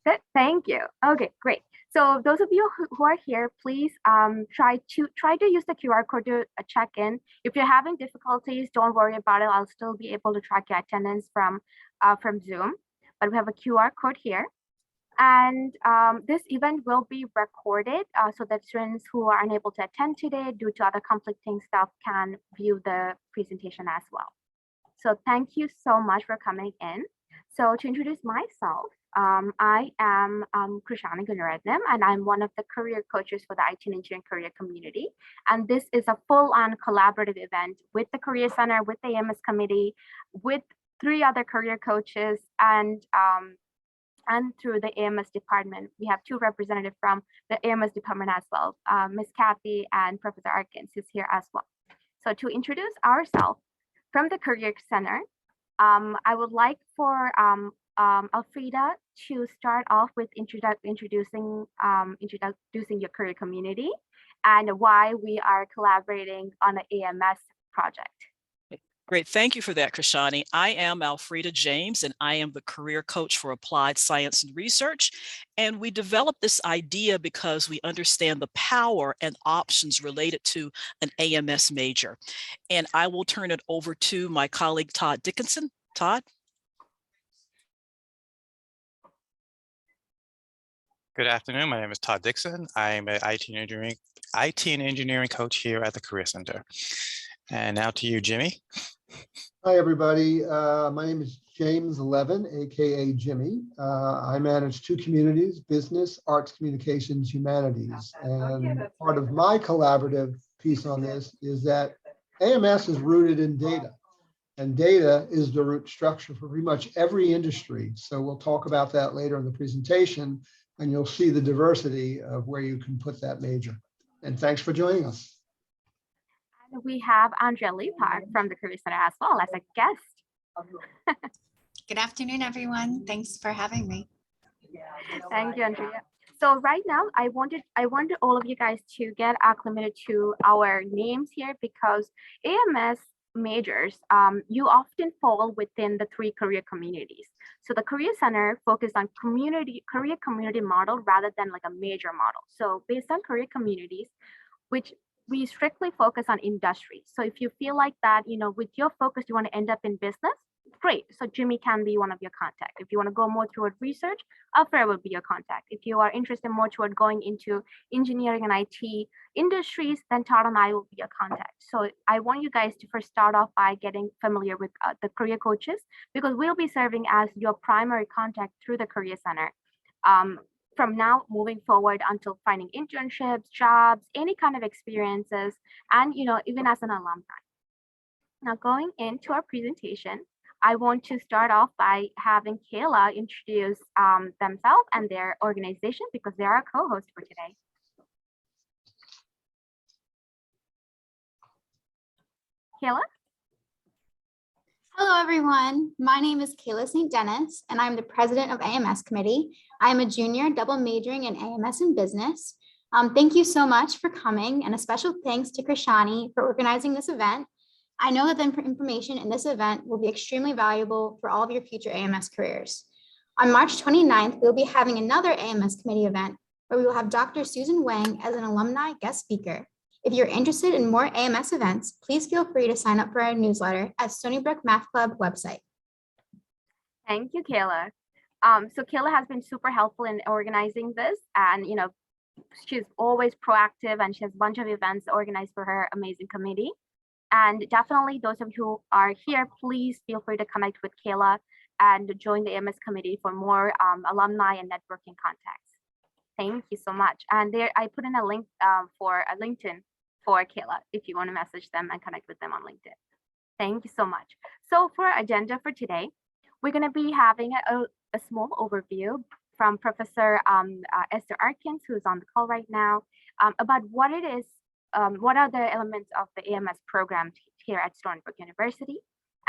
Good, thank you. Okay, great. So those of you who are here, please try to use the QR code to check in. If you're having difficulties, don't worry about it. I'll still be able to track your attendance from Zoom. But we have a QR code here. And this event will be recorded so that students who are unable to attend today due to other conflicting stuff can view the presentation as well. So thank you so much for coming in. So to introduce myself, I am Krishani Gunaratnam, and I'm one of the career coaches for the IT and engineering career community. And this is a full-on collaborative event with the Career Center, with the AMS Committee, with 3 other career coaches, and through the AMS department. We have 2 representatives from the AMS department as well, Ms. Kathy and Professor Arkins, who's here as well. So to introduce ourselves from the Career Center, I would like for Alfreda to start off with introducing your career community and why we are collaborating on the AMS project. Great, thank you for that, Krishani. I am Alfreda James, and I am the career coach for applied science and research. And we developed this idea because we understand the power and options related to an AMS major. And I will turn it over to my colleague, Todd Dickinson. Todd? Good afternoon. My name is Todd Dixon. I'm an IT and engineering coach here at the Career Center. And now to you, Jimmy. Hi, everybody. My name is James Levin, aka Jimmy. I manage 2 communities: business, arts, communications, humanities. And part of my collaborative piece on this is that AMS is rooted in data. And data is the root structure for pretty much every industry. So we'll talk about that later in the presentation, and you'll see the diversity of where you can put that major. And thanks for joining us. And we have Andrea Leapart from the Career Center as well as a guest. Good afternoon, everyone. Thanks for having me. Thank you, Andrea. So right now, I wanted all of you guys to get acclimated to our names here, because AMS majors, you often fall within the 3 career communities. So the Career Center focused on career community model rather than like a major model. So based on career communities, which we strictly focus on industry. So if you feel like that, with your focus, you want to end up in business, great. So Jimmy can be one of your contacts. If you want to go more toward research, Alfred will be your contact. If you are interested more toward going into engineering and IT industries, then Todd and I will be your contact. So I want you guys to first start off by getting familiar with the career coaches, because we'll be serving as your primary contact through the Career Center. From now moving forward until finding internships, jobs, any kind of experiences, and even as an alumni. Now going into our presentation, I want to start off by having Kayla introduce themselves and their organization, because they're our co-host for today. Kayla? Hello, everyone. My name is Kayla St. Dennis, and I'm the president of AMS Committee. I'm a junior double majoring in AMS and business. Thank you so much for coming, and a special thanks to Krishani for organizing this event. I know that the information in this event will be extremely valuable for all of your future AMS careers. On March 29th, we'll be having another AMS Committee event where we will have Dr. Susan Wang as an alumni guest speaker. If you're interested in more AMS events, please feel free to sign up for our newsletter at Stony Brook Math Club website. Thank you, Kayla. So Kayla has been super helpful in organizing this, and she's always proactive, and she has a bunch of events organized for her amazing committee. And definitely those of you who are here, please feel free to connect with Kayla and join the AMS committee for more alumni and networking contacts. Thank you so much. And there I put in a link for a LinkedIn for Kayla if you want to message them and connect with them on LinkedIn. Thank you so much. So for our agenda for today, we're going to be having a small overview from Professor Esther Arkins, who's on the call right now, about what it is, what are the elements of the AMS program here at Stony Brook University.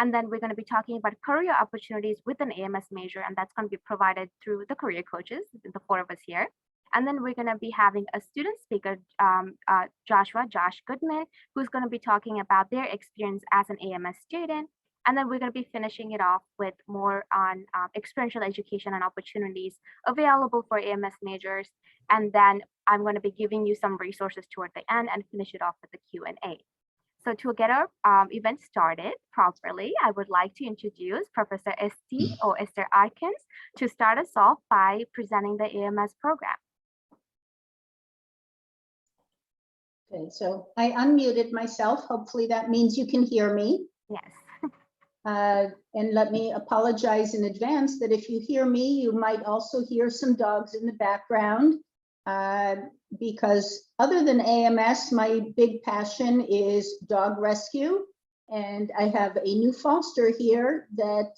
And then we're going to be talking about career opportunities with an AMS major, and that's going to be provided through the career coaches, the 4 of us here. And then we're going to be having a student speaker, Josh Goodman, who's going to be talking about their experience as an AMS student. And then we're going to be finishing it off with more on experiential education and opportunities available for AMS majors. And then I'm going to be giving you some resources toward the end and finish it off with the Q&A. So to get our event started properly, I would like to introduce Professor Esther Atkins to start us off by presenting the AMS program. Okay, so I unmuted myself. Hopefully that means you can hear me. Yes. And let me apologize in advance that if you hear me, you might also hear some dogs in the background. Because other than AMS, my big passion is dog rescue. And I have a new foster here that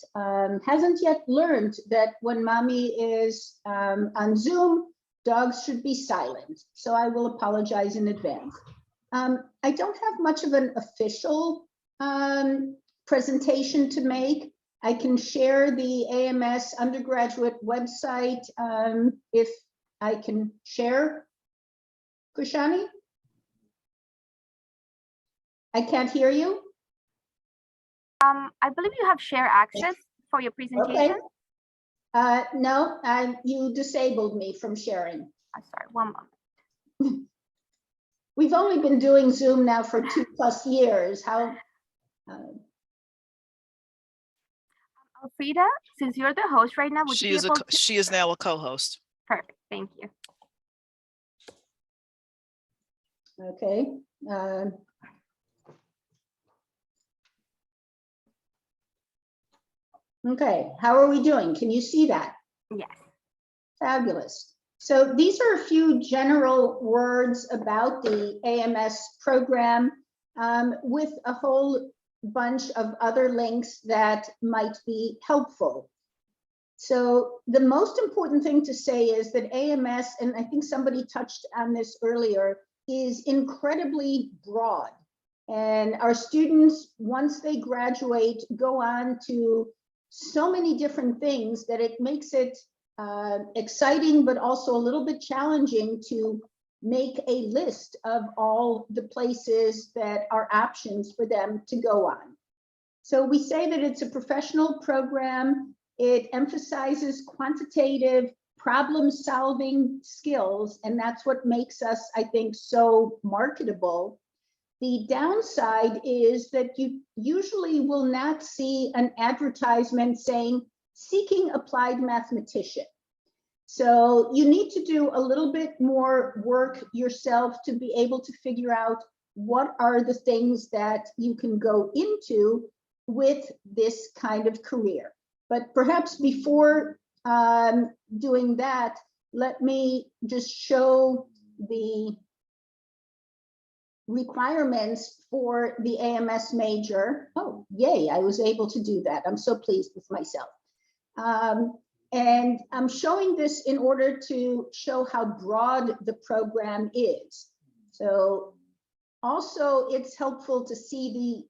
hasn't yet learned that when mommy is on Zoom, dogs should be silent. So I will apologize in advance. I don't have much of an official presentation to make. I can share the AMS undergraduate website if I can share. Krishani? I can't hear you. I believe you have share access for your presentation. Okay. No, you disabled me from sharing. I'm sorry, one moment. We've only been doing Zoom now for 2+ years. How? Alfreda, since you're the host right now, would you be able to? She is now a co-host. Perfect, thank you. Okay. Okay, how are we doing? Can you see that? Yes. Fabulous. So these are a few general words about the AMS program with a whole bunch of other links that might be helpful. So the most important thing to say is that AMS, and I think somebody touched on this earlier, is incredibly broad. And our students, once they graduate, go on to so many different things that it makes it exciting, but also a little bit challenging to make a list of all the places that are options for them to go on. So we say that it's a professional program. It emphasizes quantitative problem-solving skills, and that's what makes us, I think, so marketable. The downside is that you usually will not see an advertisement saying, seeking applied mathematician. So you need to do a little bit more work yourself to be able to figure out what are the things that you can go into with this kind of career. But perhaps before doing that, let me just show the requirements for the AMS major. Oh, yay, I was able to do that. I'm so pleased with myself. And I'm showing this in order to show how broad the program is. So also it's helpful to see the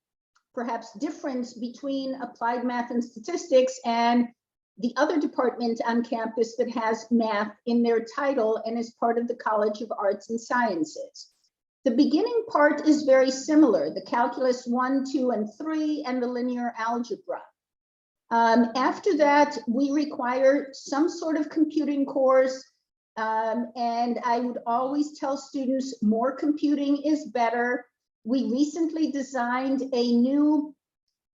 perhaps difference between applied math and statistics and the other department on campus that has math in their title and is part of the College of Arts and Sciences. The beginning part is very similar, the calculus 1, 2, and 3, and the linear algebra. After that, we require some sort of computing course, and I would always tell students more computing is better. We recently designed a new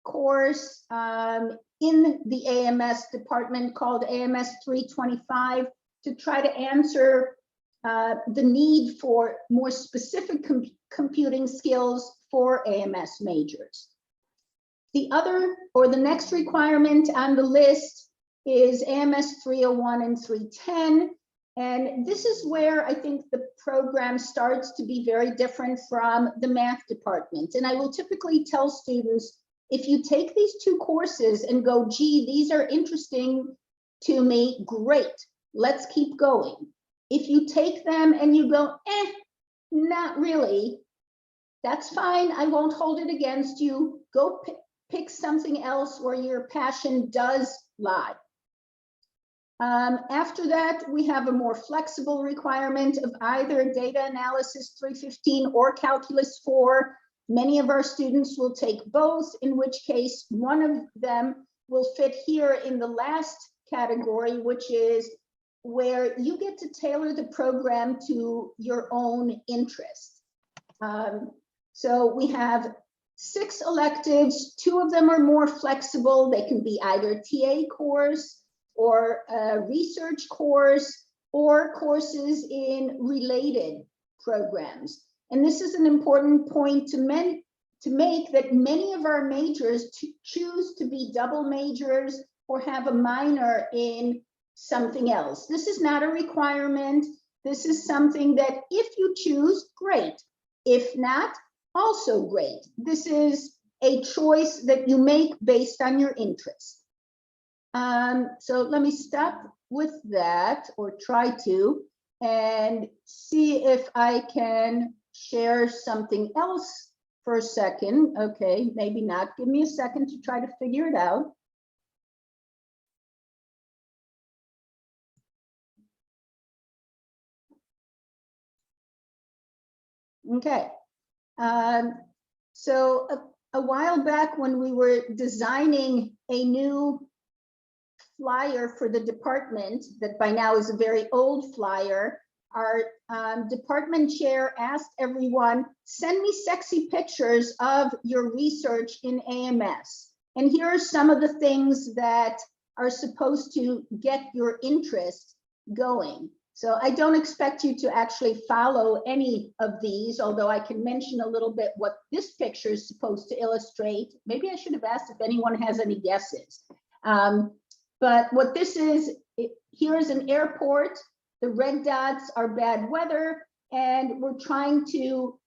course in the AMS department called AMS 325 to try to answer the need for more specific computing skills for AMS majors. The other, or the next requirement on the list is AMS 301 and 310. And this is where I think the program starts to be very different from the math department. And I will typically tell students, if you take these two courses and go, gee, these are interesting to me, great, let's keep going. If you take them and you go, not really, that's fine, I won't hold it against you. Go pick something else where your passion does lie. After that, we have a more flexible requirement of either data analysis 315 or calculus 4. Many of our students will take both, in which case one of them will fit here in the last category, which is where you get to tailor the program to your own interest. So we have 6 electives. 2 of them are more flexible. They can be either TA course or a research course or courses in related programs. And this is an important point to make, that many of our majors choose to be double majors or have a minor in something else. This is not a requirement. This is something that if you choose, great. If not, also great. This is a choice that you make based on your interest. So let me stop with that, or try to, and see if I can share something else for a second. Okay, maybe not. Give me a second to try to figure it out. Okay. So a while back, when we were designing a new flyer for the department, that by now is a very old flyer, our department chair asked everyone, send me sexy pictures of your research in AMS. And here are some of the things that are supposed to get your interest going. So I don't expect you to actually follow any of these, although I can mention a little bit what this picture is supposed to illustrate. Maybe I should have asked if anyone has any guesses. But what this is, here is an airport. The red dots are bad weather, and we're trying to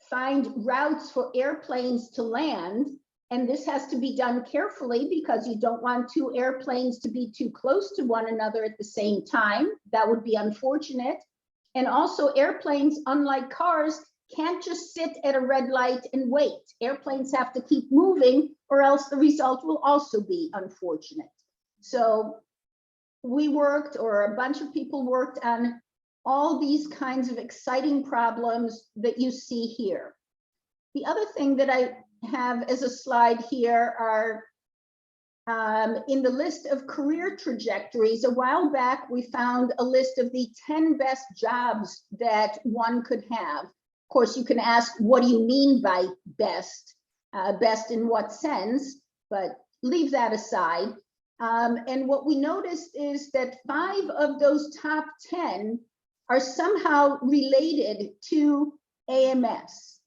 find routes for airplanes to land. And this has to be done carefully because you don't want 2 airplanes to be too close to one another at the same time. That would be unfortunate. And also, airplanes, unlike cars, can't just sit at a red light and wait. Airplanes have to keep moving, or else the result will also be unfortunate. So we worked, or a bunch of people worked, on all these kinds of exciting problems that you see here. The other thing that I have as a slide here are in the list of career trajectories. A while back, we found a list of the 10 best jobs that one could have. Of course, you can ask, what do you mean by best? Best in what sense? But leave that aside. And what we noticed is that 5 of those top 10 are somehow related to AMS.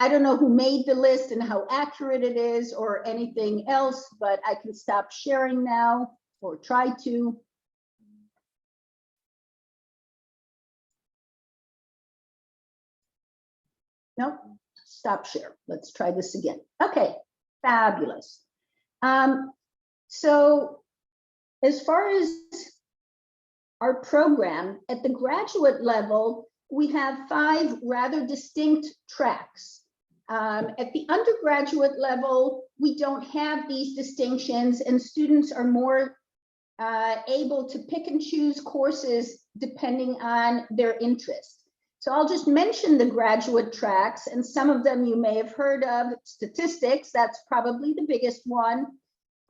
I don't know who made the list and how accurate it is or anything else, but I can stop sharing now, or try to. Nope, stop share. Let's try this again. Okay, fabulous. So as far as our program, at the graduate level, we have 5 rather distinct tracks. At the undergraduate level, we don't have these distinctions, and students are more able to pick and choose courses depending on their interest. So I'll just mention the graduate tracks, and some of them you may have heard of. Statistics, that's probably the biggest one.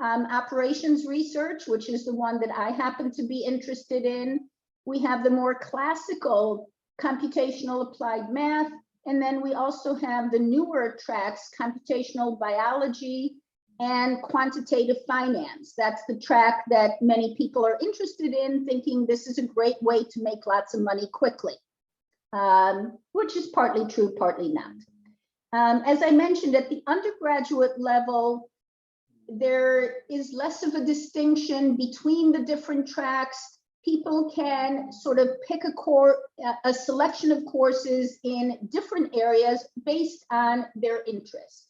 Operations research, which is the one that I happen to be interested in. We have the more classical computational applied math, and then we also have the newer tracks, computational biology and quantitative finance. That's the track that many people are interested in, thinking this is a great way to make lots of money quickly, which is partly true, partly not. As I mentioned, at the undergraduate level, there is less of a distinction between the different tracks. People can sort of pick a selection of courses in different areas based on their interests.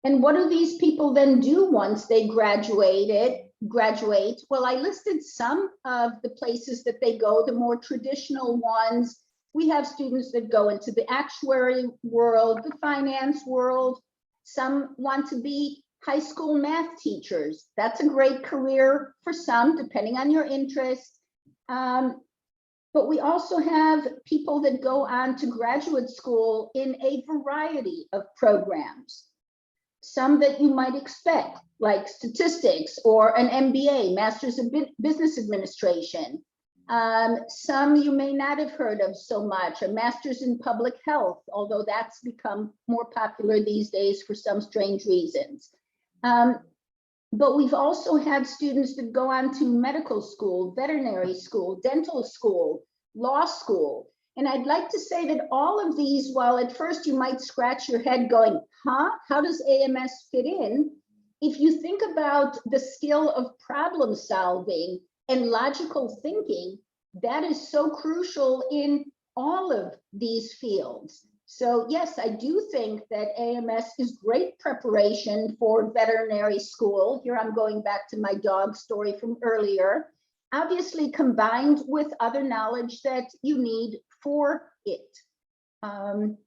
And what do these people then do once they graduate? Well, I listed some of the places that they go, the more traditional ones. We have students that go into the actuary world, the finance world. Some want to be high school math teachers. That's a great career for some, depending on your interest. But we also have people that go on to graduate school in a variety of programs. Some that you might expect, like statistics or an MBA, Master's of Business Administration. Some you may not have heard of so much, a Master's in Public Health, although that's become more popular these days for some strange reasons. But we've also had students that go on to medical school, veterinary school, dental school, law school. And I'd like to say that all of these, while at first you might scratch your head going, huh, how does AMS fit in? If you think about the skill of problem solving and logical thinking, that is so crucial in all of these fields. So yes, I do think that AMS is great preparation for veterinary school. Here I'm going back to my dog story from earlier, obviously combined with other knowledge that you need for it. And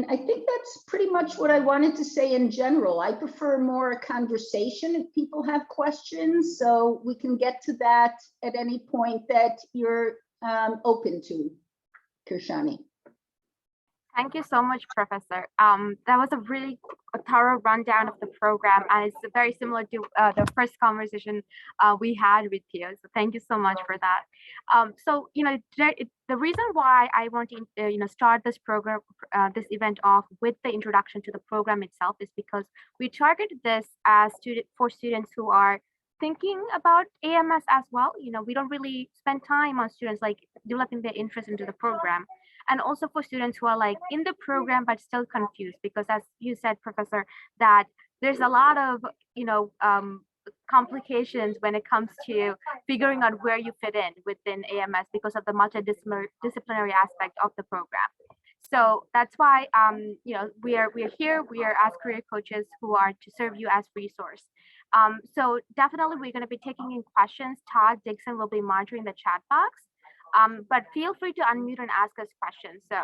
I think that's pretty much what I wanted to say in general. I prefer more a conversation if people have questions, so we can get to that at any point that you're open to, Kirshani. Thank you so much, Professor. That was a really thorough rundown of the program, and it's very similar to the first conversation we had with you. So thank you so much for that. So the reason why I want to start this program, this event off with the introduction to the program itself is because we targeted this as for students who are thinking about AMS as well. We don't really spend time on students like developing their interest into the program. And also for students who are like in the program but still confused, because as you said, Professor, that there's a lot of complications when it comes to figuring out where you fit in within AMS because of the multidisciplinary aspect of the program. So that's why we are here. We are as career coaches who are to serve you as resource. So definitely we're going to be taking in questions. Todd Dixon will be monitoring the chat box. But feel free to unmute and ask us questions. So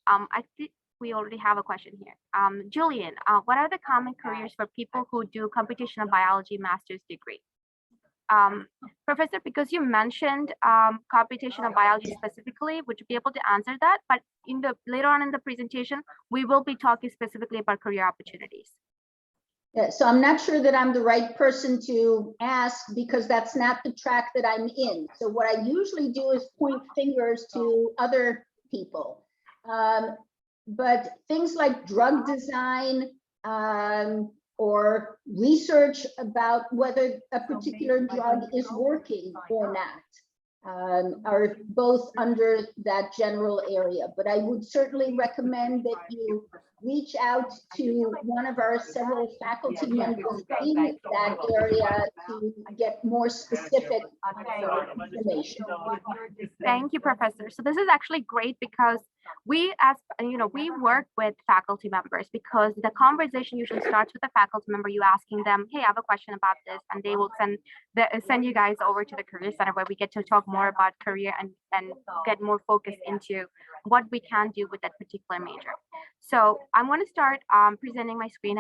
I think we already have a question here. Julian, what are the common careers for people who do computational biology master's degree? Professor, because you mentioned computational biology specifically, would you be able to answer that? But later on in the presentation, we will be talking specifically about career opportunities. Yeah, so I'm not sure that I'm the right person to ask because that's not the track that I'm in. So what I usually do is point fingers to other people. But things like drug design or research about whether a particular drug is working or not are both under that general area. But I would certainly recommend that you reach out to one of our several faculty members in that area to get more specific information. Thank you, Professor. So this is actually great because we work with faculty members because the conversation usually starts with a faculty member, you asking them, hey, I have a question about this, and they will send you guys over to the Career Center where we get to talk more about career and get more focused into what we can do with that particular major. So I'm going to start presenting my screen,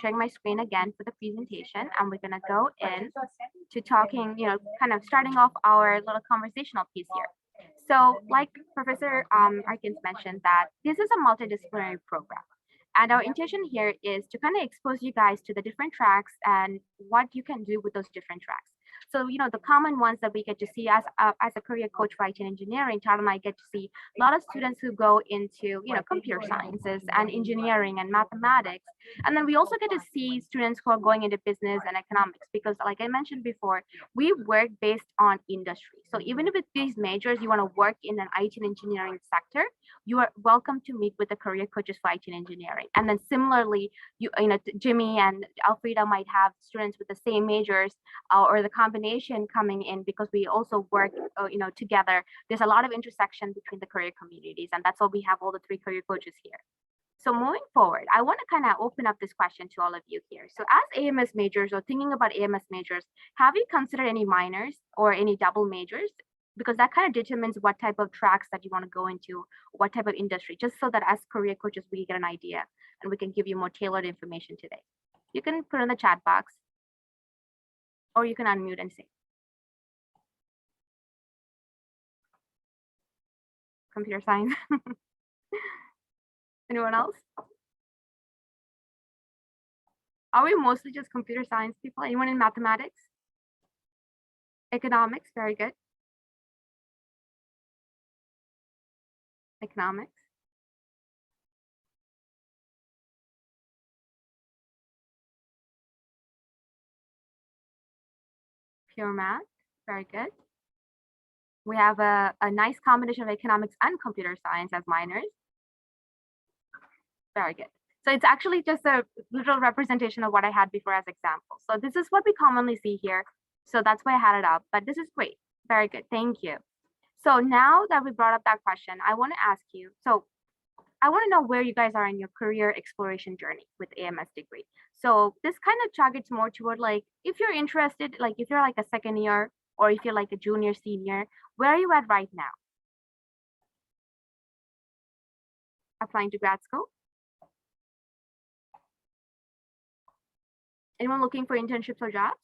sharing my screen again for the presentation, and we're going to go in to talking, kind of starting off our little conversational piece here. So like Professor Arkins mentioned, that this is a multidisciplinary program. And our intention here is to kind of expose you guys to the different tracks and what you can do with those different tracks. So, the common ones that we get to see as a career coach for IT and engineering, Todd and I get to see a lot of students who go into, computer sciences and engineering and mathematics. And then we also get to see students who are going into business and economics, because like I mentioned before, we work based on industry. So even if with these majors, you want to work in an IT and engineering sector, you are welcome to meet with the career coaches for IT and engineering. And then similarly, Jimmy and Alfreda might have students with the same majors or the combination coming in, because we also work together. There's a lot of intersection between the career communities, and that's why we have all the three career coaches here. So moving forward, I want to kind of open up this question to all of you here. So as AMS majors or thinking about AMS majors, have you considered any minors or any double majors? Because that kind of determines what type of tracks that you want to go into, what type of industry, just so that as career coaches, we get an idea and we can give you more tailored information today. You can put in the chat box, or you can unmute and say. computer science. Anyone else? Are we mostly just computer science people? Anyone in mathematics? Economics, very good. Economics. Pure math, very good. We have a nice combination of economics and computer science as minors. Very good. So it's actually just a little representation of what I had before as examples. So this is what we commonly see here. So that's why I had it up, but this is great. Very good, thank you. So now that we brought up that question, I want to ask you, so I want to know where you guys are in your career exploration journey with AMS degree. So this kind of targets more toward like, if you're interested, like if you're like a second year or if you're like a junior, senior, where are you at right now? Applying to grad school? Anyone looking for internships or jobs?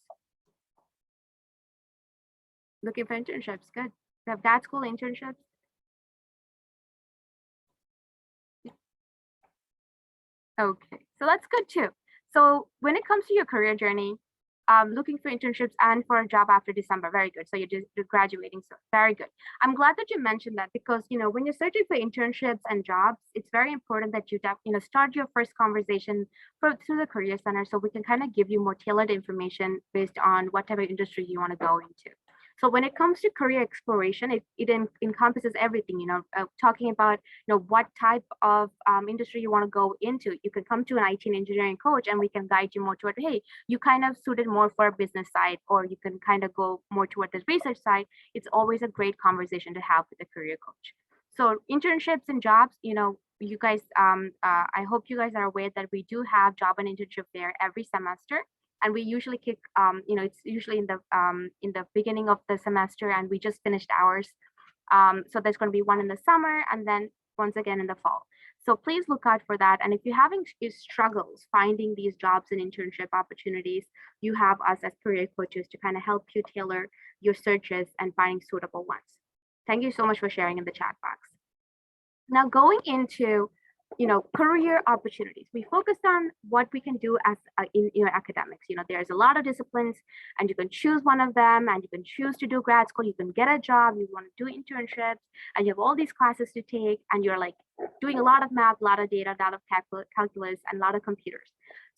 Looking for internships, good. We have grad school internships. Okay, so that's good too. So when it comes to your career journey, looking for internships and for a job after December, very good. So you're graduating, so very good. I'm glad that you mentioned that because when you're searching for internships and jobs, it's very important that you start your first conversation through the Career Center, so we can kind of give you more tailored information based on what type of industry you want to go into. So when it comes to career exploration, it encompasses everything, talking about, what type of industry you want to go into. You can come to an IT and engineering coach and we can guide you more toward, hey, you kind of suited more for a business side, or you can kind of go more toward the research side. It's always a great conversation to have with a career coach. So internships and jobs, you guys, I hope you guys are aware that we do have job and internship fair every semester. And we usually kick, it's usually in the beginning of the semester, and we just finished ours. So there's going to be one in the summer and then once again in the fall. So please look out for that. And if you're having struggles finding these jobs and internship opportunities, you have us as career coaches to kind of help you tailor your searches and finding suitable ones. Thank you so much for sharing in the chat box. Now going into career opportunities. We focused on what we can do as in academics. There's a lot of disciplines and you can choose one of them and you can choose to do grad school, you can get a job, you want to do internships, and you have all these classes to take, and you're like doing a lot of math, a lot of data, a lot of calculus, and a lot of computers.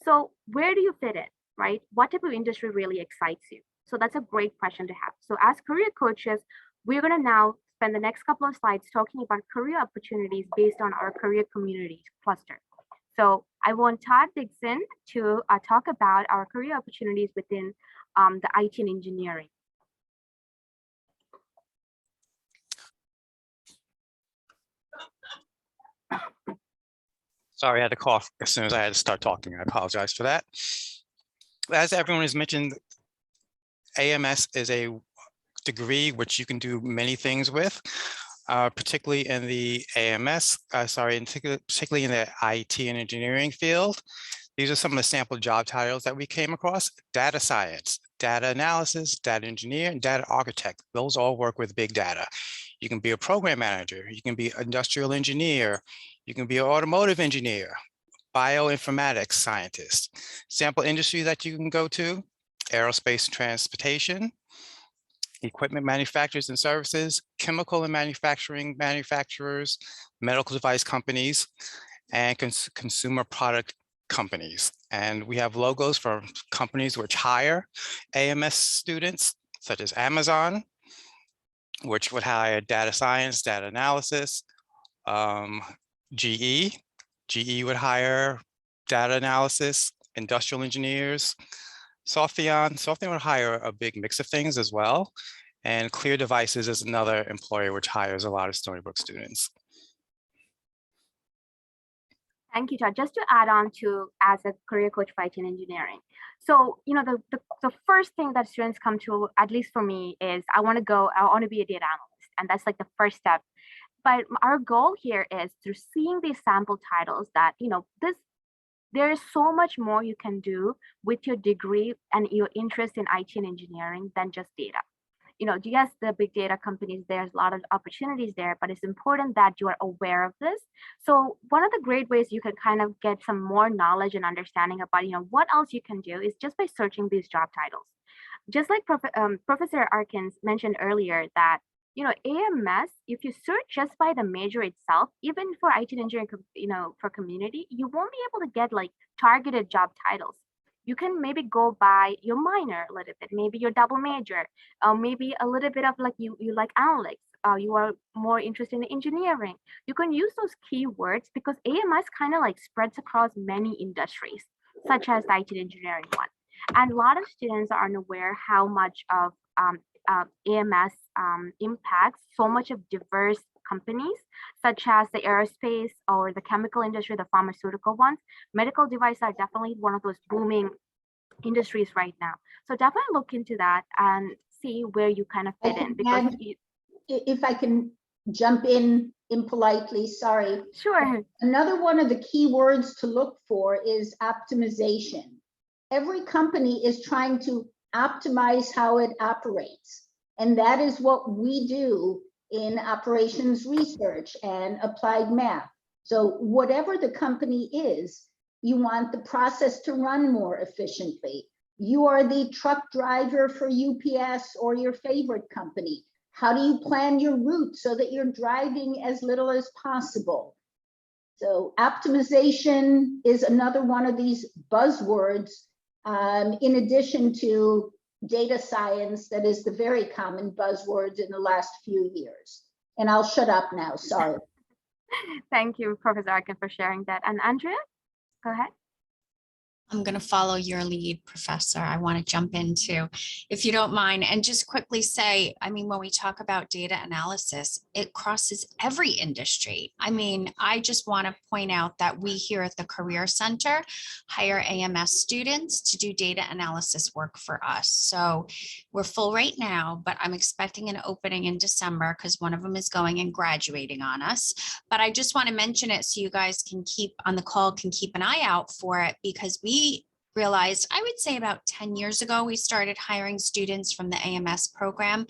So where do you fit in, right? What type of industry really excites you? So that's a great question to have. So as career coaches, we're going to now spend the next couple of slides talking about career opportunities based on our career community cluster. So I want Todd Dixon to talk about our career opportunities within the IT and engineering. Sorry, I had to cough as soon as I had to start talking. I apologize for that. As everyone has mentioned, AMS is a degree which you can do many things with, particularly in the particularly in the IT and engineering field. These are some of the sample job titles that we came across: data science, data analysis, data engineer, and data architect. Those all work with big data. You can be a program manager, you can be an industrial engineer, you can be an automotive engineer, bioinformatics scientist. Sample industries that you can go to: aerospace and transportation, equipment manufacturers and services, chemical and manufacturing manufacturers, medical device companies, and consumer product companies. And we have logos for companies which hire AMS students, such as Amazon, which would hire data science, data analysis. GE would hire data analysis, industrial engineers. Softheon would hire a big mix of things as well. And Clear Devices is another employer which hires a lot of Stony Brook students. Thank you, Todd. Just to add on to as a career coach for IT and engineering. So, the first thing that students come to, at least for me, is I want to be a data analyst. And that's like the first step. But our goal here is through seeing these sample titles that, there is so much more you can do with your degree and your interest in IT and engineering than just data. yes, the big data companies, there's a lot of opportunities there, but it's important that you are aware of this. So one of the great ways you can kind of get some more knowledge and understanding about, what else you can do is just by searching these job titles. Just like Professor Arkins mentioned earlier that, AMS, if you search just by the major itself, even for IT engineering, for community, you won't be able to get like targeted job titles. You can maybe go by your minor a little bit, maybe your double major, maybe a little bit of like you like analytics, you are more interested in engineering. You can use those keywords because AMS kind of like spreads across many industries, such as the IT engineering one. And a lot of students are unaware how much of AMS impacts so much of diverse companies, such as the aerospace or the chemical industry, the pharmaceutical ones. Medical devices are definitely one of those booming industries right now. So definitely look into that and see where you kind of fit in. Because if I can jump in impolitely, sorry. Sure. Another one of the key words to look for is optimization. Every company is trying to optimize how it operates. And that is what we do in operations research and applied math. So whatever the company is, you want the process to run more efficiently. You are the truck driver for UPS or your favorite company. How do you plan your route so that you're driving as little as possible? So optimization is another one of these buzzwords, in addition to data science, that is the very common buzzwords in the last few years. And I'll shut up now, sorry. Thank you, Professor Arkin, for sharing that. And Andrea, go ahead. I'm going to follow your lead, Professor. I want to jump into, if you don't mind, and just quickly say, I mean, when we talk about data analysis, it crosses every industry. I mean, I just want to point out that we here at the Career Center hire AMS students to do data analysis work for us. So we're full right now, but I'm expecting an opening in December because one of them is going and graduating on us. But I just want to mention it so you guys can keep on the call, can keep an eye out for it, because we realized, I would say about 10 years ago, we started hiring students from the AMS program,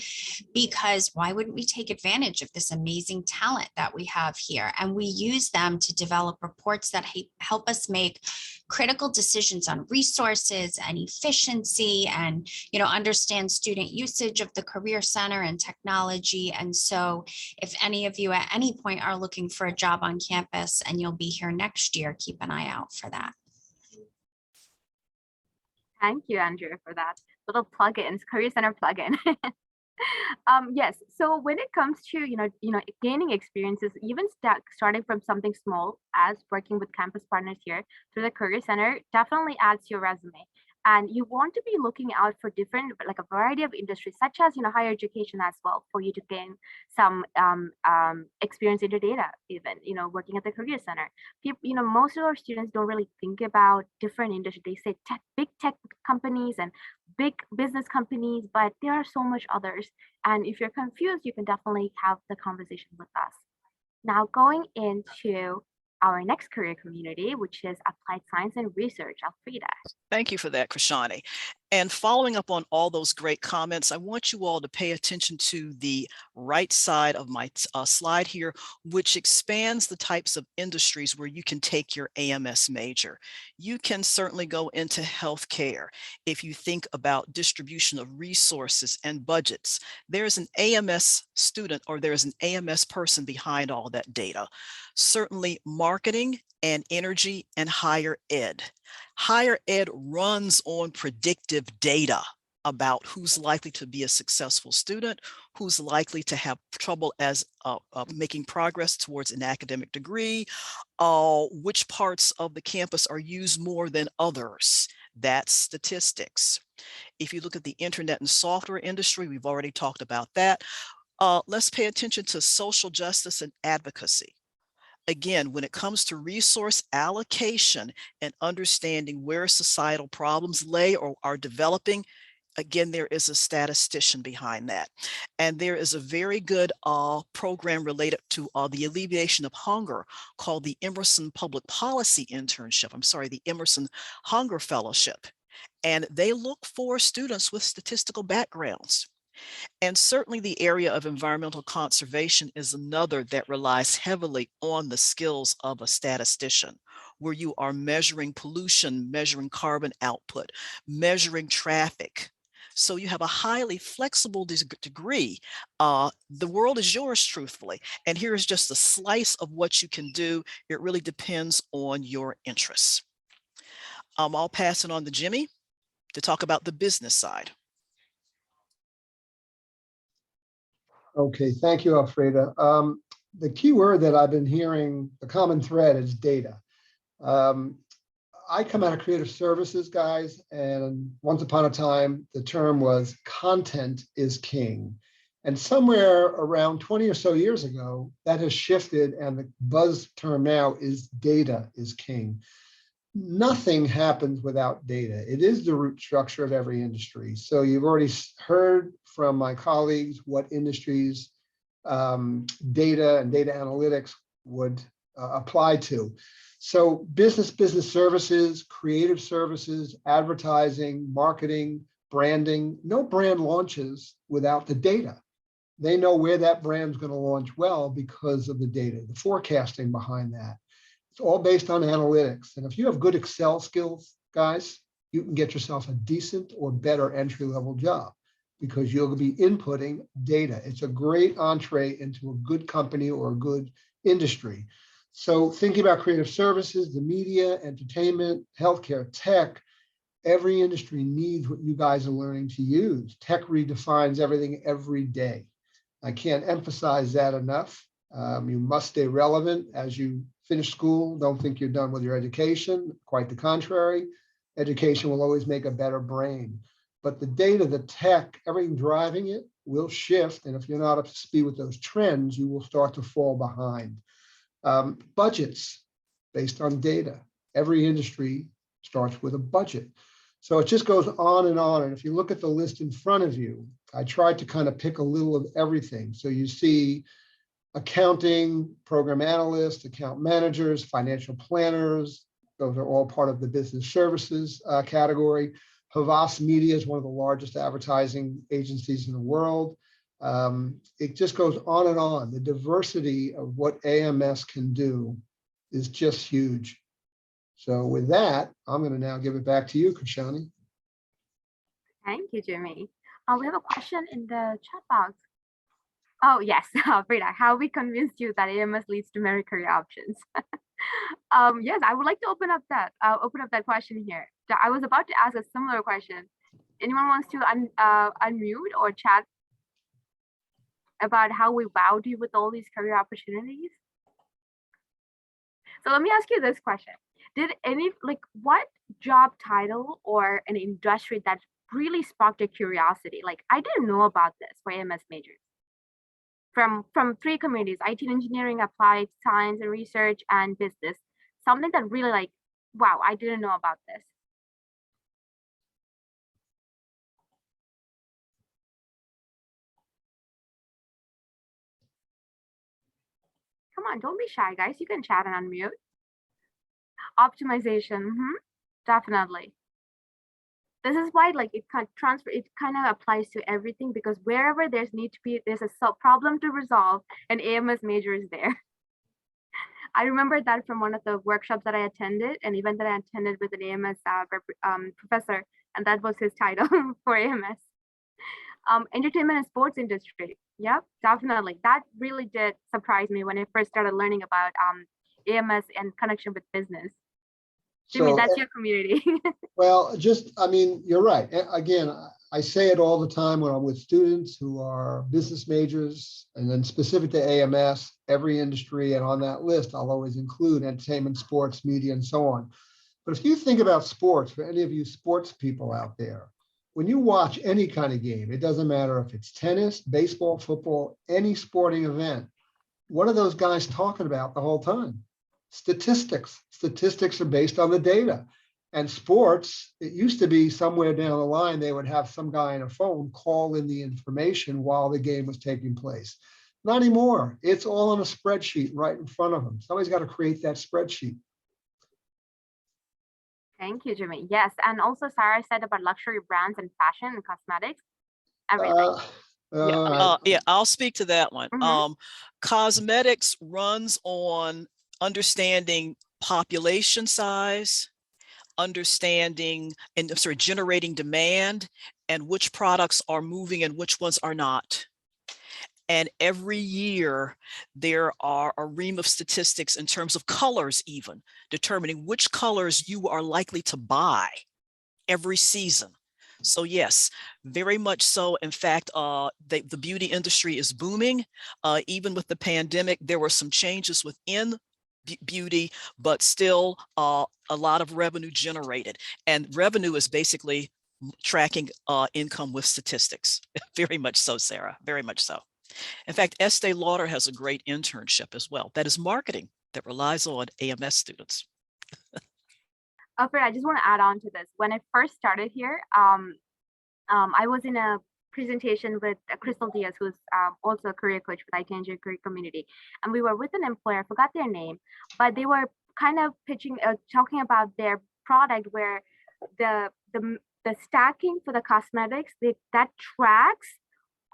because why wouldn't we take advantage of this amazing talent that we have here? And we use them to develop reports that help us make critical decisions on resources and efficiency and, understand student usage of the Career Center and technology. And so if any of you at any point are looking for a job on campus and you'll be here next year, keep an eye out for that. Thank you, Andrea, for that little plugins, Career Center plugin. Yes. So when it comes to gaining experiences, even starting from something small, as working with campus partners here through the Career Center, definitely adds to your resume. And you want to be looking out for different, like a variety of industries, such as higher education as well, for you to gain some experience into data, even working at the Career Center. Most of our students don't really think about different industries. They say big tech companies and big business companies, but there are so much others. And if you're confused, you can definitely have the conversation with us. Now going into our next career community, which is applied science and research. Alfreda. Thank you for that, Krishani. And following up on all those great comments, I want you all to pay attention to the right side of my slide here, which expands the types of industries where you can take your AMS major. You can certainly go into healthcare. If you think about distribution of resources and budgets, there's an AMS student or there's an AMS person behind all that data. Certainly marketing and energy and higher ed. Higher ed runs on predictive data about who's likely to be a successful student, who's likely to have trouble as making progress towards an academic degree, which parts of the campus are used more than others. That's statistics. If you look at the internet and software industry, we've already talked about that. Let's pay attention to social justice and advocacy. Again, when it comes to resource allocation and understanding where societal problems lay or are developing, again, there is a statistician behind that. And there is a very good program related to the alleviation of hunger called the Emerson Public Policy Internship. The Emerson Hunger Fellowship. And they look for students with statistical backgrounds. And certainly the area of environmental conservation is another that relies heavily on the skills of a statistician, where you are measuring pollution, measuring carbon output, measuring traffic. So you have a highly flexible degree. The world is yours, truthfully. And here is just a slice of what you can do. It really depends on your interests. I'll pass it on to Jimmy to talk about the business side. Okay, thank you, Alfreda. The key word that I've been hearing, the common thread, is data. I come out of creative services, guys, and once upon a time, the term was content is king. And somewhere around 20 or so years ago, that has shifted, and the buzz term now is data is king. Nothing happens without data. It is the root structure of every industry. So you've already heard from my colleagues what industries data and data analytics would apply to. So business services, creative services, advertising, marketing, branding, no brand launches without the data. They know where that brand's going to launch well because of the data, the forecasting behind that. It's all based on analytics. And if you have good Excel skills, guys, you can get yourself a decent or better entry-level job because you'll be inputting data. It's a great entree into a good company or a good industry. So thinking about creative services, the media, entertainment, healthcare, tech, every industry needs what you guys are learning to use. Tech redefines everything every day. I can't emphasize that enough. You must stay relevant as you finish school. Don't think you're done with your education. Quite the contrary. Education will always make a better brain. But the data, the tech, everything driving it will shift. And if you're not up to speed with those trends, you will start to fall behind. Budgets based on data. Every industry starts with a budget. So it just goes on and on. And if you look at the list in front of you, I tried to kind of pick a little of everything. So you see accounting, program analysts, account managers, financial planners. Those are all part of the business services category. Havas Media is one of the largest advertising agencies in the world. It just goes on and on. The diversity of what AMS can do is just huge. So with that, I'm going to now give it back to you, Krishani. Thank you, Jimmy. We have a question in the chat box. Oh, yes, Frida, how we convinced you that AMS leads to many career options. Yes, I would like to open up that question here. I was about to ask a similar question. Anyone wants to unmute or chat about how we wowed you with all these career opportunities? So let me ask you this question. Did what job title or an industry that really sparked your curiosity? Like, I didn't know about this for AMS majors. From three communities, IT and engineering, applied science and research, and business. Something that really like, wow, I didn't know about this. Come on, don't be shy, guys. You can chat and unmute. Optimization, definitely. This is why like it kind of applies to everything, because wherever there's a problem to resolve, an AMS major is there. I remember that from one of the workshops that I attended, an event that I attended with an AMS professor, and that was his title for AMS. Entertainment and sports industry. Yeah, definitely. That really did surprise me when I first started learning about AMS and connection with business. Jimmy, that's your community. Well, I mean, you're right. Again, I say it all the time when I'm with students who are business majors, and then specific to AMS, every industry, and on that list, I'll always include entertainment, sports, media, and so on. But if you think about sports, for any of you sports people out there, when you watch any kind of game, it doesn't matter if it's tennis, baseball, football, any sporting event, what are those guys talking about the whole time? Statistics. Statistics are based on the data. And sports, it used to be somewhere down the line, they would have some guy on a phone call in the information while the game was taking place. Not anymore. It's all on a spreadsheet right in front of them. Somebody's got to create that spreadsheet. Thank you, Jimmy. Yes, and also Sarah said about luxury brands and fashion and cosmetics. Everything. Yeah, I'll speak to that one. Mhm. Cosmetics runs on understanding population size, understanding and generating demand, and which products are moving and which ones are not. And every year there are a ream of statistics in terms of colors, even determining which colors you are likely to buy every season. So yes, very much so. In fact, the beauty industry is booming. Even with the pandemic, there were some changes within beauty, but still a lot of revenue generated. And revenue is basically tracking income with statistics. Very much so, Sarah, very much so. In fact, Estee Lauder has a great internship as well. That is marketing that relies on AMS students. Alfred, I just want to add on to this. When I first started here, I was in a presentation with Crystal Diaz, who's also a career coach with IT Engineering Career Community. And we were with an employer, I forgot their name, but they were kind of pitching, talking about their product where the stacking for the cosmetics, that tracks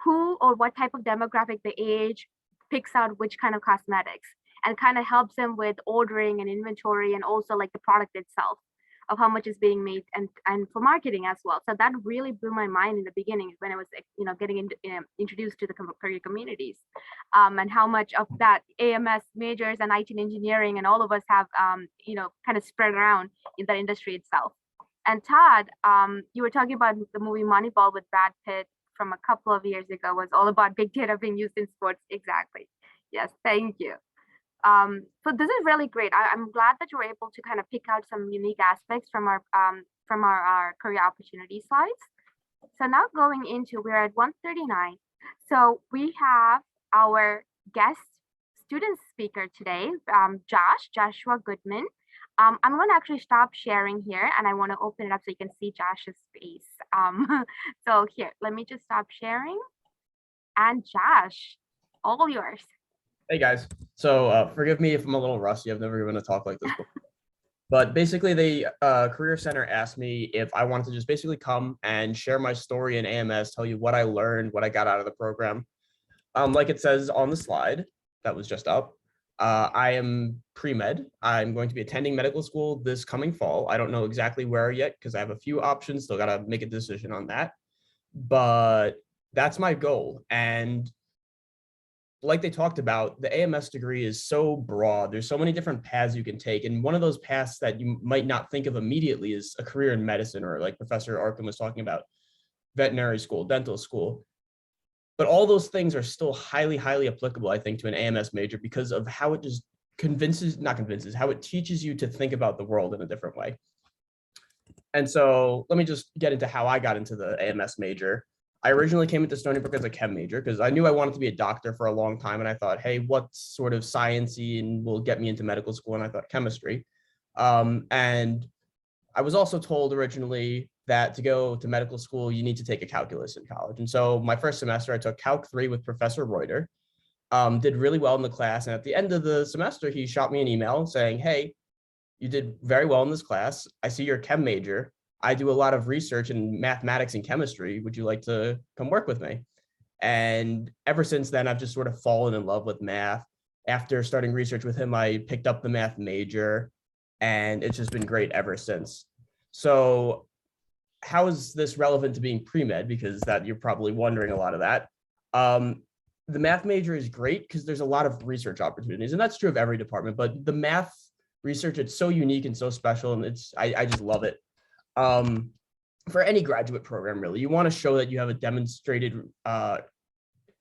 who or what type of demographic, the age, picks out which kind of cosmetics, and kind of helps them with ordering and inventory, and also like the product itself of how much is being made, and for marketing as well. So that really blew my mind in the beginning when I was getting introduced to the career communities, and how much of that AMS majors and IT engineering and all of us have kind of spread around in the industry itself. And Todd, you were talking about the movie Moneyball with Brad Pitt from a couple of years ago, was all about big data being used in sports. Exactly. Yes, thank you. So this is really great. I'm glad that you were able to kind of pick out some unique aspects from our career opportunity slides. So now going into, we're at 1:39. So we have our guest student speaker today, Joshua Goodman. I'm going to actually stop sharing here, and I want to open it up so you can see Josh's face. So here, let me just stop sharing. And Josh, all yours. Hey guys, so forgive me if I'm a little rusty. I've never given a talk like this before. But basically, the Career Center asked me if I wanted to just basically come and share my story in AMS, tell you what I learned, what I got out of the program. Like it says on the slide that was just up, I am pre-med. I'm going to be attending medical school this coming fall. I don't know exactly where yet because I have a few options. Still got to make a decision on that. But that's my goal. And like they talked about, the AMS degree is so broad. There's so many different paths you can take. And one of those paths that you might not think of immediately is a career in medicine, or like Professor Arkham was talking about, veterinary school, dental school. But all those things are still highly, highly applicable, I think, to an AMS major because of how it just how it teaches you to think about the world in a different way. And so let me just get into how I got into the AMS major. I originally came into Stony Brook as a chem major because I knew I wanted to be a doctor for a long time. And I thought, hey, what sort of science-y and will get me into medical school? And I thought chemistry. And I was also told originally that to go to medical school, you need to take a calculus in college. And so my first semester, I took Calc 3 with Professor Reuter, did really well in the class. And at the end of the semester, he shot me an email saying, hey, you did very well in this class. I see you're a chem major. I do a lot of research in mathematics and chemistry. Would you like to come work with me? And ever since then, I've just sort of fallen in love with math. After starting research with him, I picked up the math major, and it's just been great ever since. So how is this relevant to being pre-med? Because that you're probably wondering a lot of that. The math major is great because there's a lot of research opportunities, and that's true of every department, but the math research, it's so unique and so special, and I just love it. For any graduate program, really, you want to show that you have a demonstrated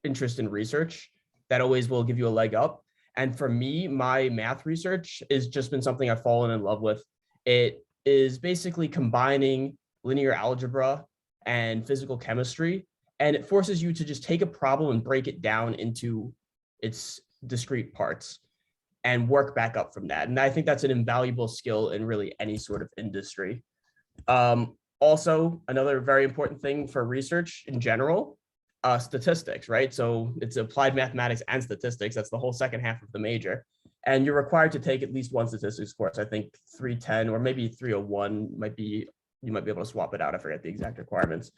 interest in research. That always will give you a leg up. And for me, my math research has just been something I've fallen in love with. It is basically combining linear algebra and physical chemistry, and it forces you to just take a problem and break it down into its discrete parts and work back up from that. And I think that's an invaluable skill in really any sort of industry. Also, another very important thing for research in general, statistics, right? So it's applied mathematics and statistics. That's the whole second half of the major. And you're required to take at least one statistics course. I think 310 or maybe 301 you might be able to swap it out. I forget the exact requirements.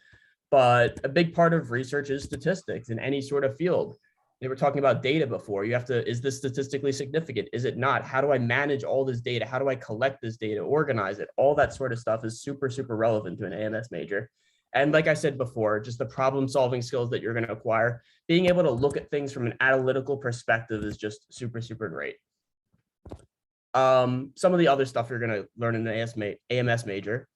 but a big part of research is statistics in any sort of field. They were talking about data before. You have to, is this statistically significant? Is it not? How do I manage all this data? How do I collect this data, organize it? All that sort of stuff is super, super relevant to an AMS major. And like I said before, just the problem solving skills that you're going to acquire, being able to look at things from an analytical perspective is just super, super great. Some of the other stuff you're going to learn in an AMS major,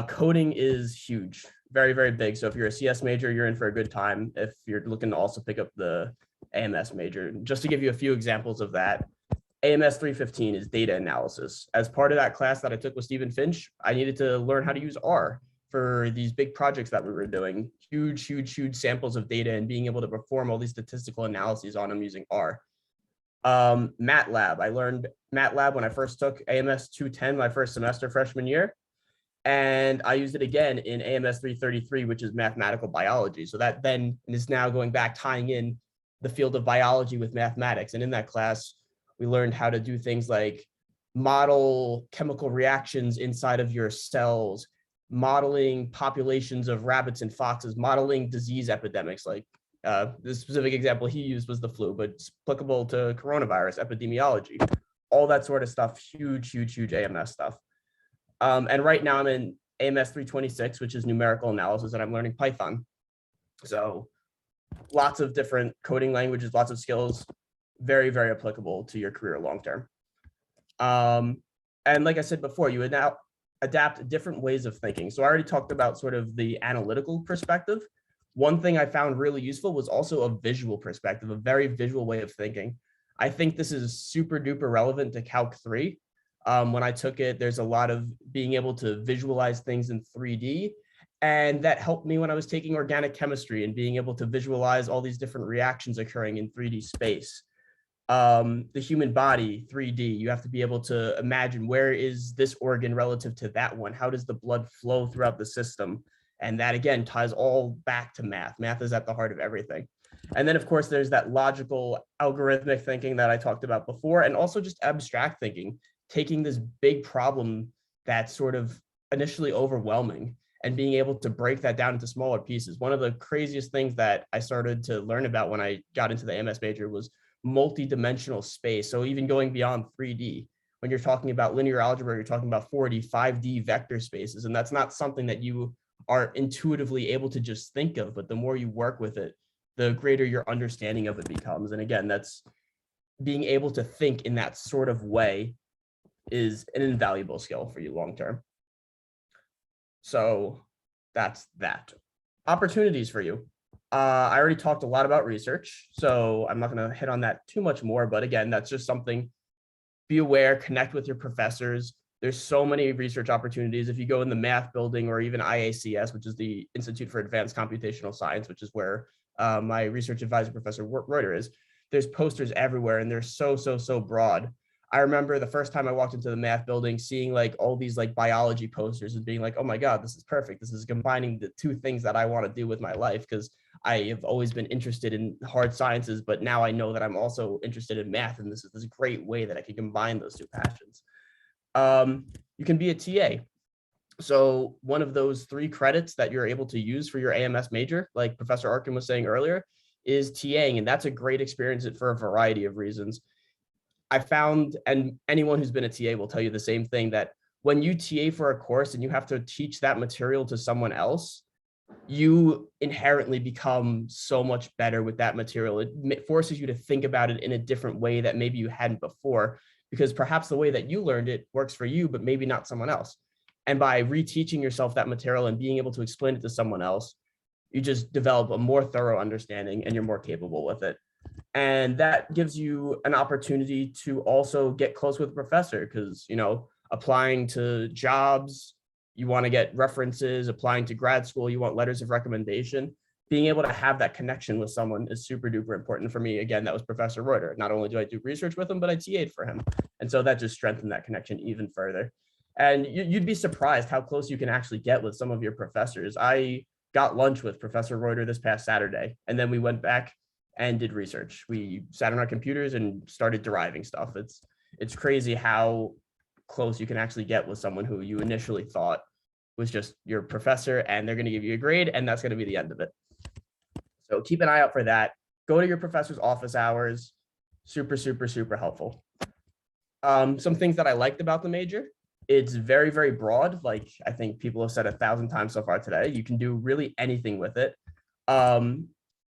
coding is huge, very, very big. So if you're a CS major, you're in for a good time. If you're looking to also pick up the AMS major, just to give you a few examples of that, AMS 315 is data analysis. As part of that class that I took with Stephen Finch, I needed to learn how to use R for these big projects that we were doing, huge, huge, huge samples of data and being able to perform all these statistical analyses on them using R. MATLAB, I learned MATLAB when I first took AMS 210 my first semester freshman year. And I used it again in AMS 333, which is mathematical biology. So that then is now going back, tying in the field of biology with mathematics. And in that class, we learned how to do things like model chemical reactions inside of your cells, modeling populations of rabbits and foxes, modeling disease epidemics. Like the specific example he used was the flu, but it's applicable to coronavirus epidemiology, all that sort of stuff, huge, huge, huge AMS stuff. And right now I'm in AMS 326, which is numerical analysis, and I'm learning Python. So lots of different coding languages, lots of skills, very, very applicable to your career long-term. And like I said before, you would now adapt different ways of thinking. So I already talked about sort of the analytical perspective. One thing I found really useful was also a visual perspective, a very visual way of thinking. I think this is super duper relevant to Calc 3. When I took it, there's a lot of being able to visualize things in 3D. And that helped me when I was taking organic chemistry and being able to visualize all these different reactions occurring in 3D space. The human body, 3D, you have to be able to imagine, where is this organ relative to that one? How does the blood flow throughout the system? And that again ties all back to math. Math is at the heart of everything. And then of course, there's that logical algorithmic thinking that I talked about before, and also just abstract thinking, taking this big problem that's sort of initially overwhelming and being able to break that down into smaller pieces. One of the craziest things that I started to learn about when I got into the AMS major was multi-dimensional space. So even going beyond 3D, when you're talking about linear algebra, you're talking about 4D, 5D vector spaces. And that's not something that you are intuitively able to just think of, but the more you work with it, the greater your understanding of it becomes. And again, that's being able to think in that sort of way is an invaluable skill for you long-term. So that's that. Opportunities for you. I already talked a lot about research, so I'm not going to hit on that too much more, but again, that's just something. Be aware, connect with your professors. There's so many research opportunities. If you go in the math building or even IACS, which is the Institute for Advanced Computational Science, which is where my research advisor, Professor Reuter, is, there's posters everywhere and they're so broad. I remember the first time I walked into the math building, seeing like all these like biology posters and being like, oh my God, this is perfect. This is combining the two things that I want to do with my life, because I have always been interested in hard sciences, but now I know that I'm also interested in math, and this is this great way that I can combine those two passions. You can be a TA. So one of those 3 credits that you're able to use for your AMS major, like Professor Arkin was saying earlier, is TAing, and that's a great experience for a variety of reasons. I found, and anyone who's been a TA will tell you the same thing, that when you TA for a course and you have to teach that material to someone else, you inherently become so much better with that material. It forces you to think about it in a different way that maybe you hadn't before, because perhaps the way that you learned it works for you, but maybe not someone else. And by reteaching yourself that material and being able to explain it to someone else, you just develop a more thorough understanding and you're more capable with it. And that gives you an opportunity to also get close with a professor, because, you know, applying to jobs, you want to get references, applying to grad school, you want letters of recommendation. Being able to have that connection with someone is super duper important for me. Again, that was Professor Reuter. Not only do I do research with him, but I TA'd for him. And so that just strengthened that connection even further. And you'd be surprised how close you can actually get with some of your professors. I got lunch with Professor Reuter this past Saturday, and then we went back and did research. We sat on our computers and started deriving stuff. It's crazy how close you can actually get with someone who you initially thought was just your professor, and they're going to give you a grade, and that's going to be the end of it. So keep an eye out for that. Go to your professor's office hours. Super, super, super helpful. Some things that I liked about the major: it's very, very broad. Like I think people have said 1,000 times so far today, you can do really anything with it. I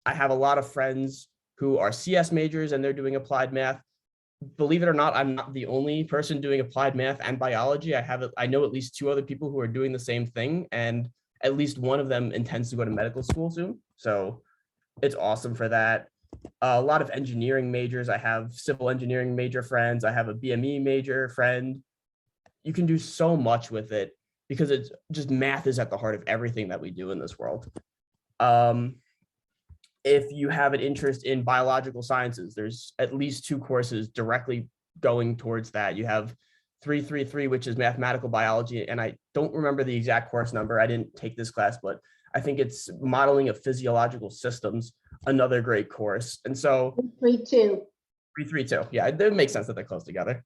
have a lot of friends who are CS majors and they're doing applied math. Believe it or not, I'm not the only person doing applied math and biology. I know at least 2 other people who are doing the same thing, and at least one of them intends to go to medical school soon. So it's awesome for that. A lot of engineering majors. I have civil engineering major friends. I have a BME major friend. You can do so much with it because it's just math is at the heart of everything that we do in this world. If you have an interest in biological sciences, there's at least 2 courses directly going towards that. You have 333, which is mathematical biology, and I don't remember the exact course number. I didn't take this class, but I think it's modeling of physiological systems, another great course. And so 332. 332. Yeah, it makes sense that they're close together.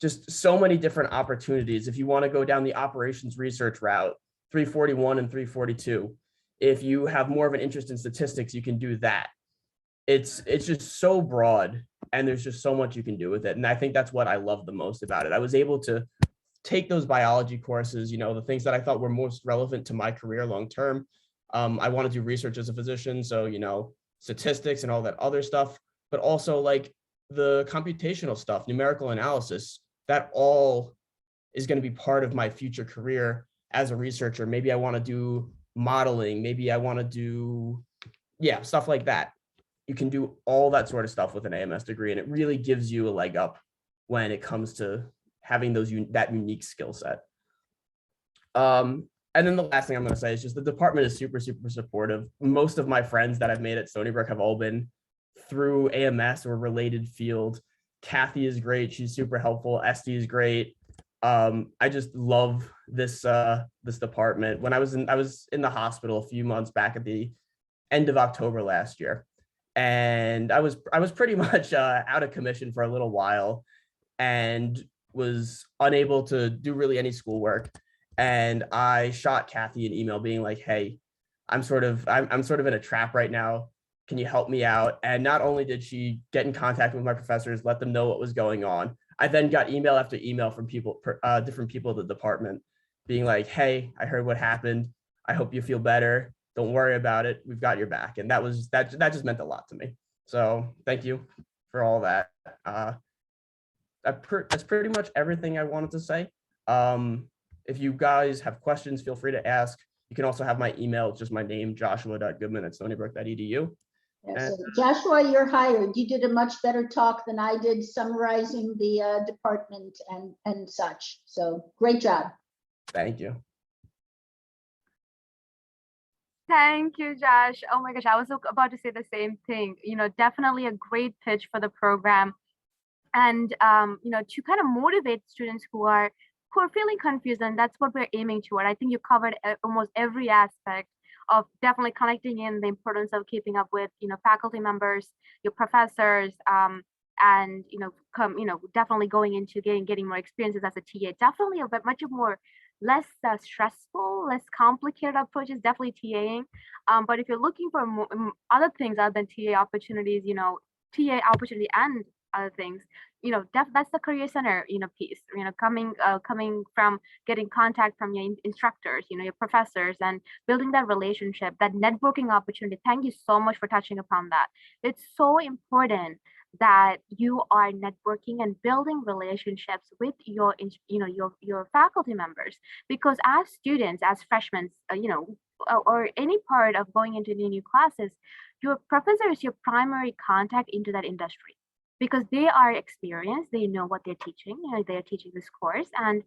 Just so many different opportunities. If you want to go down the operations research route, 341 and 342. If you have more of an interest in statistics, you can do that. It's just so broad, and there's just so much you can do with it. And I think that's what I love the most about it. I was able to take those biology courses, the things that I thought were most relevant to my career long term. I want to do research as a physician, so statistics and all that other stuff, but also like the computational stuff, numerical analysis, that all is going to be part of my future career as a researcher. Maybe I want to do modeling, maybe I want to do stuff like that. You can do all that sort of stuff with an AMS degree, and it really gives you a leg up when it comes to having that unique skill set. And then the last thing I'm going to say is just the department is super, super supportive. Most of my friends that I've made at Stony Brook have all been through AMS or related field. Kathy is great. She's super helpful. Esty is great. I just love this department. When I was in the hospital a few months back at the end of October last year, and I was pretty much out of commission for a little while, and was unable to do really any schoolwork. And I shot Kathy an email being like, "Hey, I'm sort of in a trap right now. Can you help me out?" And not only did she get in contact with my professors, let them know what was going on, I then got email after email from different people at the department being like, "Hey, I heard what happened. I hope you feel better. Don't worry about it. We've got your back." And that just meant a lot to me. So thank you for all that. That's pretty much everything I wanted to say. If you guys have questions, feel free to ask. You can also have my email. It's just my name, joshua.goodman@stonybrook.edu. Yes, so Joshua, you're hired. You did a much better talk than I did summarizing the department and such. So great job. Thank you. Thank you, Josh. Oh my gosh, I was about to say the same thing. Definitely a great pitch for the program. And, to kind of motivate students who are feeling confused, and that's what we're aiming toward. I think you covered almost every aspect of definitely connecting in the importance of keeping up with, faculty members, your professors, and, definitely going into getting more experiences as a TA. Definitely a bit much more less stressful, less complicated approach is definitely TAing. But if you're looking for other things other than TA opportunities, TA opportunity and other things, that's the career center, piece, coming from getting contact from your instructors, your professors, and building that relationship, that networking opportunity. Thank you so much for touching upon that. It's so important that you are networking and building relationships with your faculty members, because as students, as freshmen, or any part of going into new classes, your professor is your primary contact into that industry, because they are experienced, they know what they're teaching, they're teaching this course, and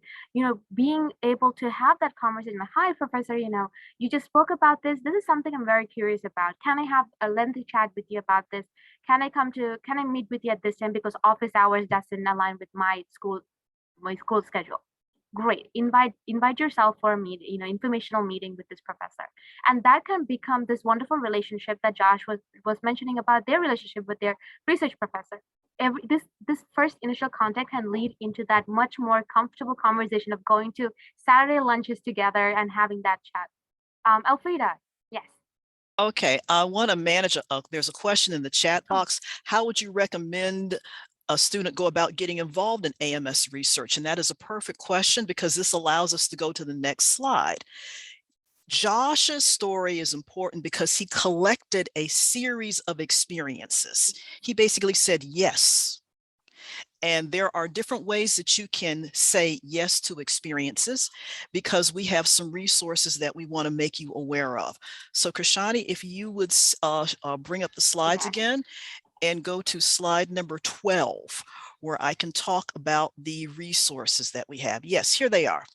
being able to have that conversation. Hi, professor, you just spoke about this. This is something I'm very curious about. Can I have a lengthy chat with you about this? Can I meet with you at this time, because office hours doesn't align with my school schedule? great. Invite yourself for a meeting, informational meeting with this professor, and that can become this wonderful relationship that Josh was mentioning about their relationship with their research professor. This first initial contact can lead into that much more comfortable conversation of going to Saturday lunches together and having that chat. Elfrida, yes. Okay, I want to manage there's a question in the chat box. How would you recommend a student go about getting involved in AMS research? And that is a perfect question because this allows us to go to the next slide. Josh's story is important because he collected a series of experiences. He basically said yes. And there are different ways that you can say yes to experiences because we have some resources that we want to make you aware of. So Krishani, if you would bring up the slides again and go to slide number 12, where I can talk about the resources that we have. Yes, here they are.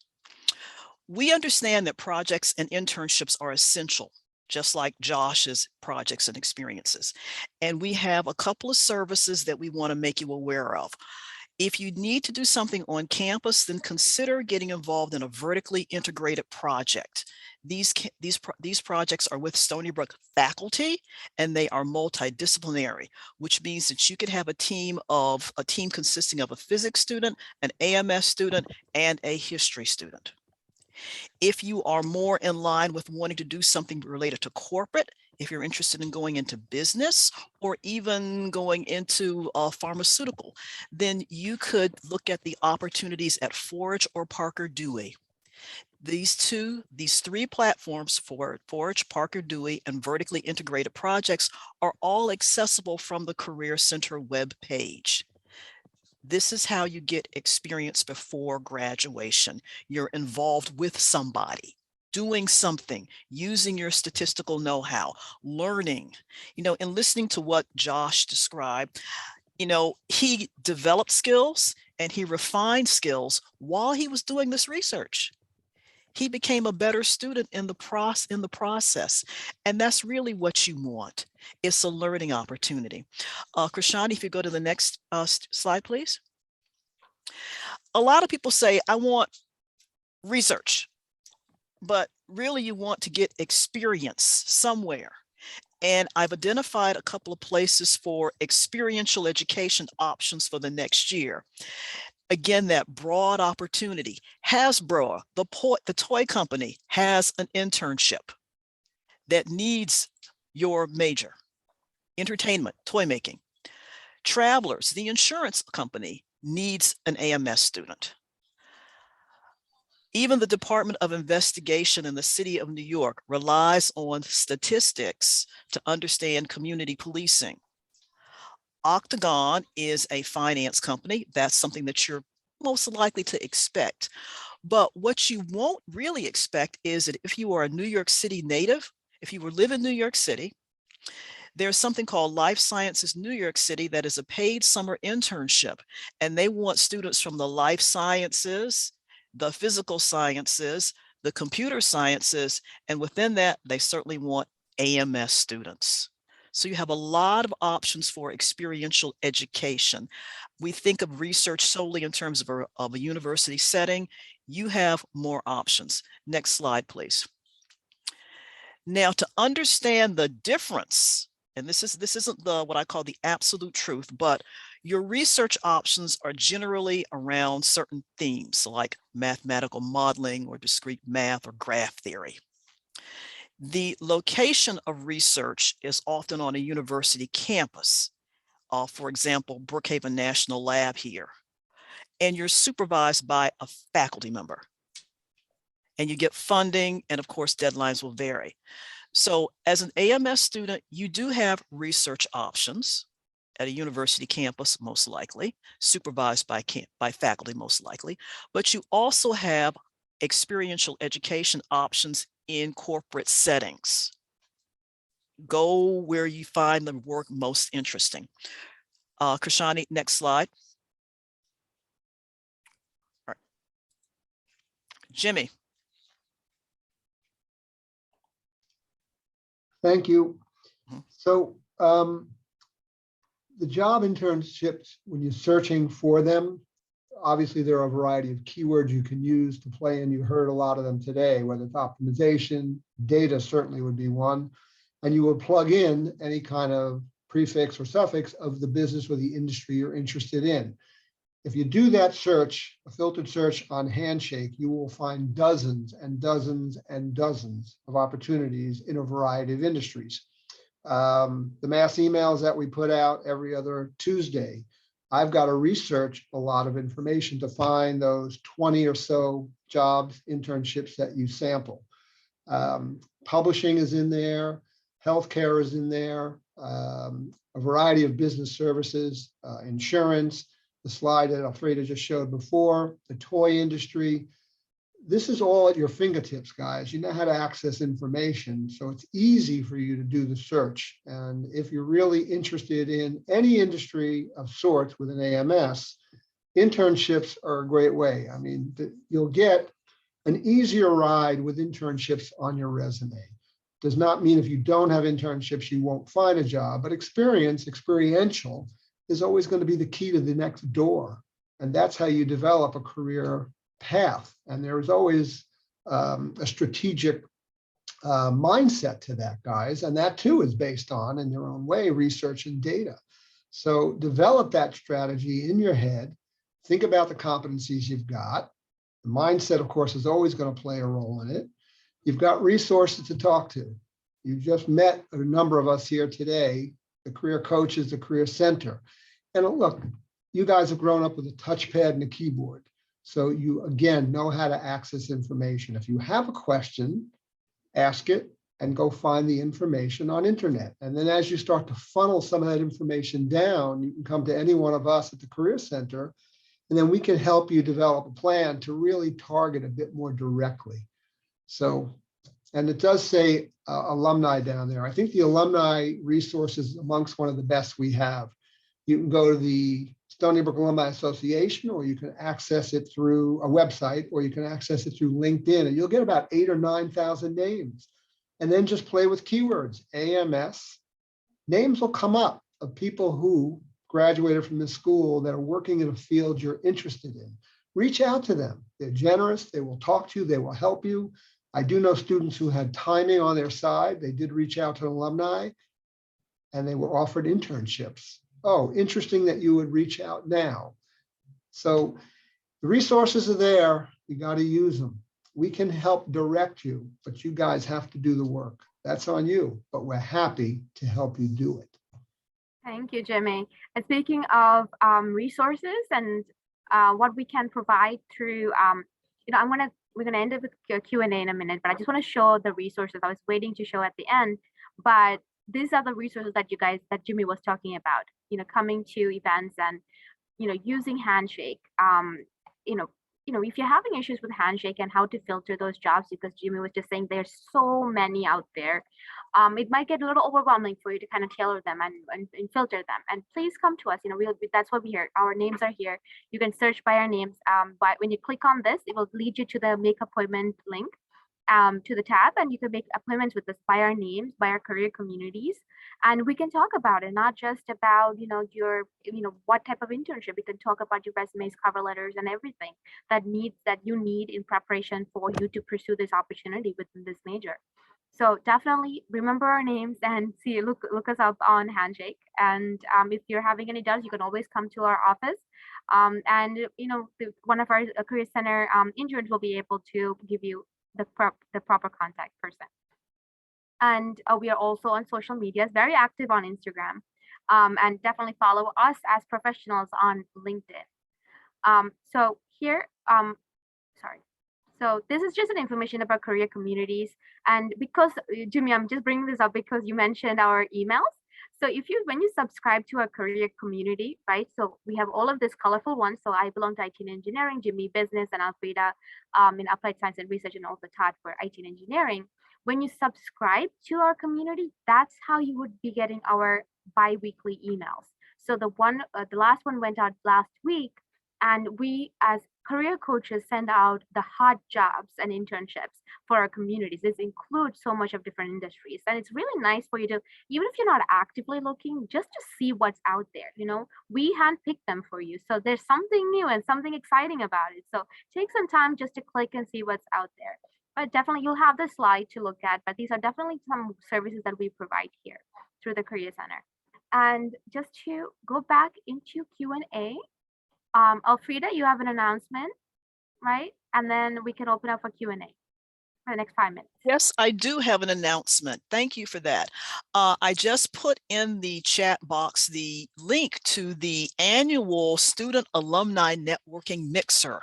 We understand that projects and internships are essential, just like Josh's projects and experiences. And we have a couple of services that we want to make you aware of. If you need to do something on campus, then consider getting involved in a vertically integrated project. These projects are with Stony Brook faculty, and they are multidisciplinary, which means that you could have a team consisting of a physics student, an AMS student, and a history student. If you are more in line with wanting to do something related to corporate, if you're interested in going into business or even going into pharmaceutical, then you could look at the opportunities at Forge or Parker Dewey. These three platforms, Forge, Parker Dewey, and vertically integrated projects, are all accessible from the Career Center web page. This is how you get experience before graduation. You're involved with somebody, doing something, using your statistical know-how, learning, and listening to what Josh described. He developed skills and he refined skills while he was doing this research. He became a better student in the process. And that's really what you want. It's a learning opportunity. Krishani, if you go to the next slide, please. A lot of people say, I want research, but really you want to get experience somewhere. And I've identified a couple of places for experiential education options for the next year. Again, that broad opportunity. Hasbro, the toy company, has an internship that needs your major. Entertainment, toy making. Travelers, the insurance company, needs an AMS student. Even the Department of Investigation in the city of New York relies on statistics to understand community policing. Octagon is a finance company. That's something that you're most likely to expect. But what you won't really expect is that if you are a New York City native, if you live in New York City, there's something called Life Sciences New York City that is a paid summer internship. And they want students from the life sciences, the physical sciences, the computer sciences, and within that, they certainly want AMS students. So you have a lot of options for experiential education. We think of research solely in terms of a university setting. You have more options. Next slide, please. Now, to understand the difference, and this isn't what I call the absolute truth, but your research options are generally around certain themes like mathematical modeling or discrete math or graph theory. The location of research is often on a university campus. For example, Brookhaven National Lab here. And you're supervised by a faculty member. And you get funding, and of course, deadlines will vary. So as an AMS student, you do have research options at a university campus, most likely, supervised by faculty, most likely, but you also have experiential education options in corporate settings. Go where you find the work most interesting. Krishani, next slide. All right. Jimmy. Thank you. So the job internships, when you're searching for them, obviously there are a variety of keywords you can use to play in. You heard a lot of them today, whether it's optimization, data certainly would be one. And you will plug in any kind of prefix or suffix of the business or the industry you're interested in. If you do that search, a filtered search on Handshake, you will find dozens and dozens and dozens of opportunities in a variety of industries. The mass emails that we put out every other Tuesday, I've got to research a lot of information to find those 20 or so jobs, internships that you sample. Publishing is in there, healthcare is in there, a variety of business services, insurance, the slide that Alfreda just showed before, the toy industry. This is all at your fingertips, guys. You know how to access information, so it's easy for you to do the search. And if you're really interested in any industry of sorts with an AMS, internships are a great way. I mean, you'll get an easier ride with internships on your resume. Does not mean if you don't have internships, you won't find a job, but experiential is always going to be the key to the next door. And that's how you develop a career path. And there is always a strategic mindset to that, guys. And that too is based on, in your own way, research and data. So develop that strategy in your head. Think about the competencies you've got. The mindset, of course, is always going to play a role in it. You've got resources to talk to. You've just met a number of us here today, the career coaches, the career center. And look, you guys have grown up with a touchpad and a keyboard. So you, again, know how to access information. If you have a question, ask it and go find the information on internet. And then as you start to funnel some of that information down, you can come to any one of us at the Career Center, and then we can help you develop a plan to really target a bit more directly. So, and it does say alumni down there. I think the alumni resource is amongst one of the best we have. You can go to the Stony Brook Alumni Association, or you can access it through a website, or you can access it through LinkedIn, and you'll get about 8,000 or 9,000 names. And then just play with keywords, AMS. Names will come up of people who graduated from the school that are working in a field you're interested in. Reach out to them. They're generous. They will talk to you. They will help you. I do know students who had timing on their side. They did reach out to alumni, and they were offered internships. Oh, interesting that you would reach out now. So the resources are there. You got to use them. We can help direct you, but you guys have to do the work. That's on you, but we're happy to help you do it. Thank you, Jimmy. And speaking of resources and what we can provide through, we're gonna end up with Q&A in a minute, but I just want to show the resources I was waiting to show at the end. But these are the resources that that Jimmy was talking about. Coming to events and using Handshake. If you're having issues with Handshake and how to filter those jobs, because Jimmy was just saying there's so many out there, it might get a little overwhelming for you to kind of tailor them and filter them. And please come to us. That's what we're here. Our names are here. You can search by our names. But when you click on this, it will lead you to the make appointment link, to the tab, and you can make appointments with us by our names, by our career communities, and we can talk about it, not just about your what type of internship. We can talk about your resumes, cover letters, and everything that you need in preparation for you to pursue this opportunity within this major. So definitely remember our names and look us up on Handshake. And if you're having any doubts, you can always come to our office. And one of our career center interns will be able to give you the proper contact person. And we are also on social media, very active on Instagram, and definitely follow us as professionals on LinkedIn. So here, so this is just an information about career communities. And because Jimmy, I'm just bringing this up because you mentioned our emails. So when you subscribe to a career community, right? So we have all of this colorful ones. So I belong to IT and engineering, Jimmy business, and Alfreda in applied science and research, and also Todd for IT and engineering. When you subscribe to our community, that's how you would be getting our bi-weekly emails. So the last one went out last week, and we as career coaches send out the hot jobs and internships for our communities. This includes so much of different industries. And it's really nice for you to, even if you're not actively looking, just to see what's out there. You know, we handpick them for you. So there's something new and something exciting about it. So take some time just to click and see what's out there. But definitely you'll have the slide to look at, but these are definitely some services that we provide here through the Career Center. And just to go back into Q&A, Elfrida, you have an announcement, right? And then we can open up for Q&A for the next 5 minutes. Yes, I do have an announcement. Thank you for that. I just put in the chat box the link to the annual Student Alumni Networking Mixer.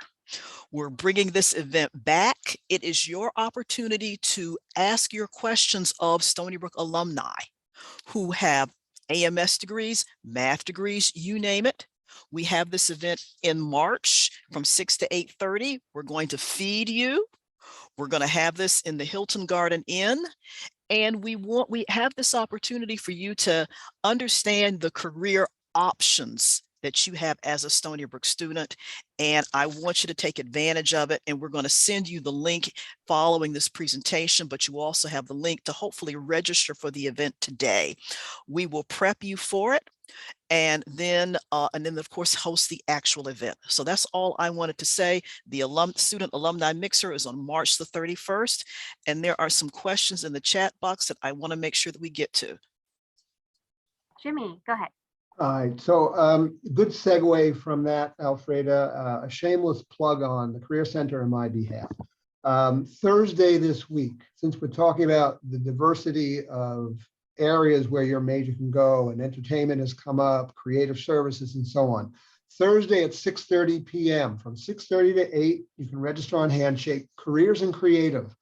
We're bringing this event back. It is your opportunity to ask your questions of Stony Brook alumni who have AMS degrees, math degrees, you name it. We have this event in March from 6 to 8:30. We're going to feed you. We're going to have this in the Hilton Garden Inn. And we have this opportunity for you to understand the career options that you have as a Stony Brook student. And I want you to take advantage of it. And we're going to send you the link following this presentation, but you also have the link to hopefully register for the event today. We will prep you for it. And then of course, host the actual event. So that's all I wanted to say. The Student Alumni Mixer is on March the 31st. And there are some questions in the chat box that I want to make sure that we get to. Jimmy, go ahead. All right, so good segue from that, Alfreda. A shameless plug on the Career Center on my behalf. Thursday this week, since we're talking about the diversity of areas where your major can go, and entertainment has come up, creative services, and so on. Thursday at 6:30 p.m. from 6:30 to 8, you can register on Handshake, Careers in Creative.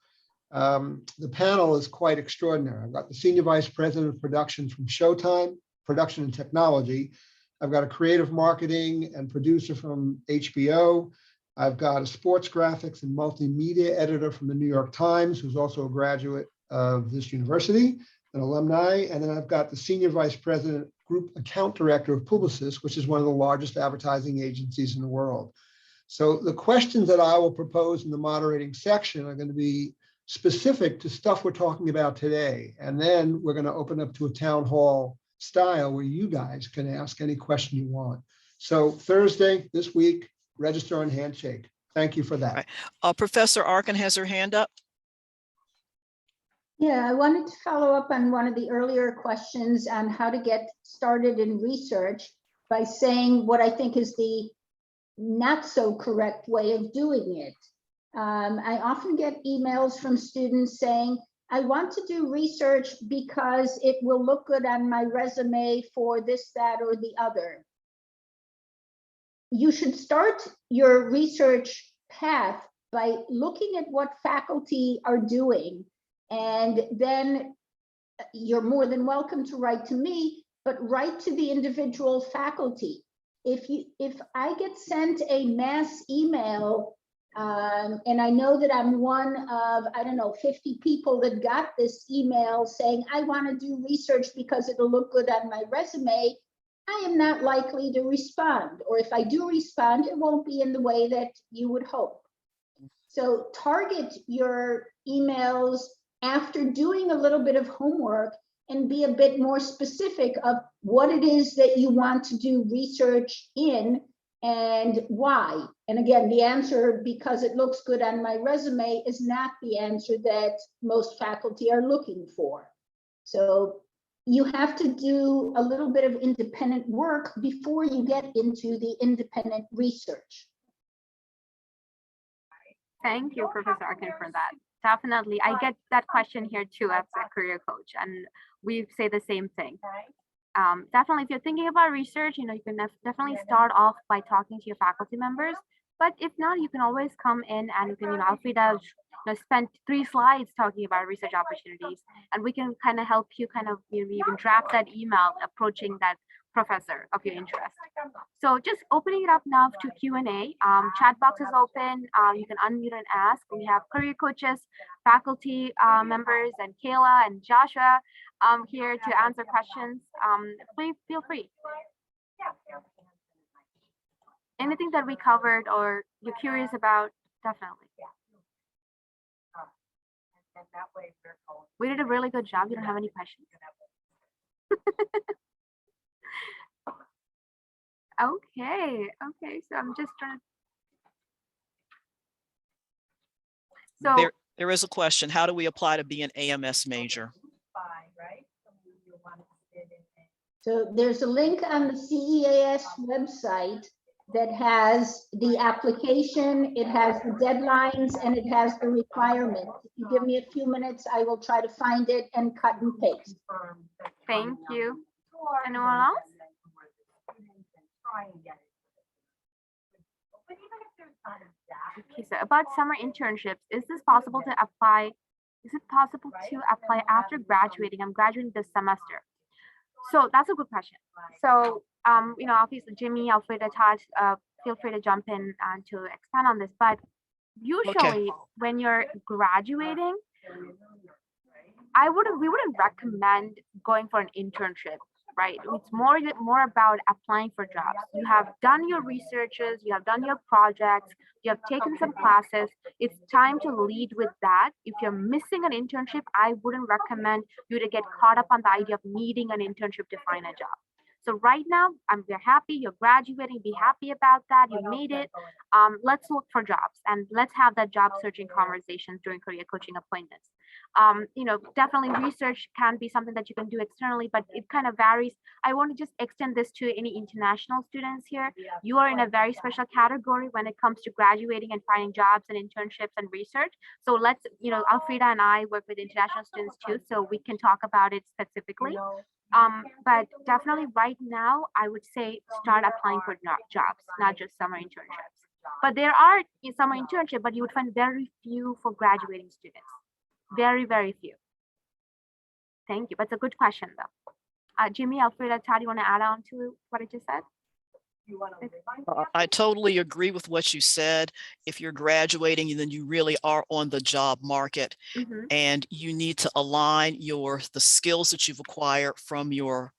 The panel is quite extraordinary. I've got the Senior Vice President of Production from Showtime, Production and Technology. I've got a creative marketing and producer from HBO. I've got a sports graphics and multimedia editor from the New York Times, who's also a graduate of this university, an alumni. And then I've got the Senior Vice President, Group Account Director of Publicis, which is one of the largest advertising agencies in the world. So the questions that I will propose in the moderating section are going to be specific to stuff we're talking about today. And then we're going to open up to a town hall style where you guys can ask any question you want. So Thursday this week, register on Handshake. Thank you for that. Right. Professor Arkin has her hand up. Yeah, I wanted to follow up on one of the earlier questions on how to get started in research by saying what I think is the not so correct way of doing it. I often get emails from students saying, I want to do research because it will look good on my resume for this, that, or the other. You should start your research path by looking at what faculty are doing, and then you're more than welcome to write to me, but write to the individual faculty. If I get sent a mass email, and I know that I'm one of, I don't know, 50 people that got this email saying, I want to do research because it'll look good on my resume, I am not likely to respond. Or if I do respond, it won't be in the way that you would hope. So target your emails after doing a little bit of homework and be a bit more specific of what it is that you want to do research in and why. And again, the answer, because it looks good on my resume, is not the answer that most faculty are looking for. So you have to do a little bit of independent work before you get into the independent research. Thank you, Professor Arkin, for that. Definitely. I get that question here too as a career coach, and we say the same thing. Definitely, if you're thinking about research, you can definitely start off by talking to your faculty members. But if not, you can always come in and you can, Alfreda, spend 3 slides talking about research opportunities, and we can kind of help you even draft that email approaching that professor of your interest. So just opening it up now to Q&A. Chat box is open. You can unmute and ask. We have career coaches, faculty members, and Kayla and Joshua here to answer questions. Please feel free. anything that we covered or you're curious about, definitely. We did a really good job. You don't have any questions? Okay, so I'm just trying to. So there is a question. How do we apply to be an AMS major? So there's a link on the CEAS website that has the application, it has the deadlines, and it has the requirements. If you give me a few minutes, I will try to find it and cut and paste. Thank you. Anyone else? Okay, so about summer internships, is this possible to apply? Is it possible to apply after graduating? I'm graduating this semester. So that's a good question. So, you know, obviously, Jimmy, Alfreda, Todd, feel free to jump in and to expand on this. But usually, when you're graduating, we wouldn't recommend going for an internship, right? It's more about applying for jobs. You have done your researches, you have done your projects, you have taken some classes. It's time to lead with that. If you're missing an internship, I wouldn't recommend you to get caught up on the idea of needing an internship to find a job. So right now, we're happy, you're graduating, be happy about that, you made it. Let's look for jobs and let's have that job searching conversations during career coaching appointments. You know, definitely research can be something that you can do externally, but it kind of varies. I want to just extend this to any international students here. You are in a very special category when it comes to graduating and finding jobs and internships and research. So let's, you know, Alfreda and I work with international students too, so we can talk about it specifically. But definitely right now, I would say start applying for jobs, not just summer internships. But there are summer internships, but you would find very few for graduating students. Very, very few. Thank you. That's a good question, though. Jimmy, Alfreda, Todd, you want to add on to what I just said? I totally agree with what you said. If you're graduating, then you really are on the job market, and you need to align the skills that you've acquired from your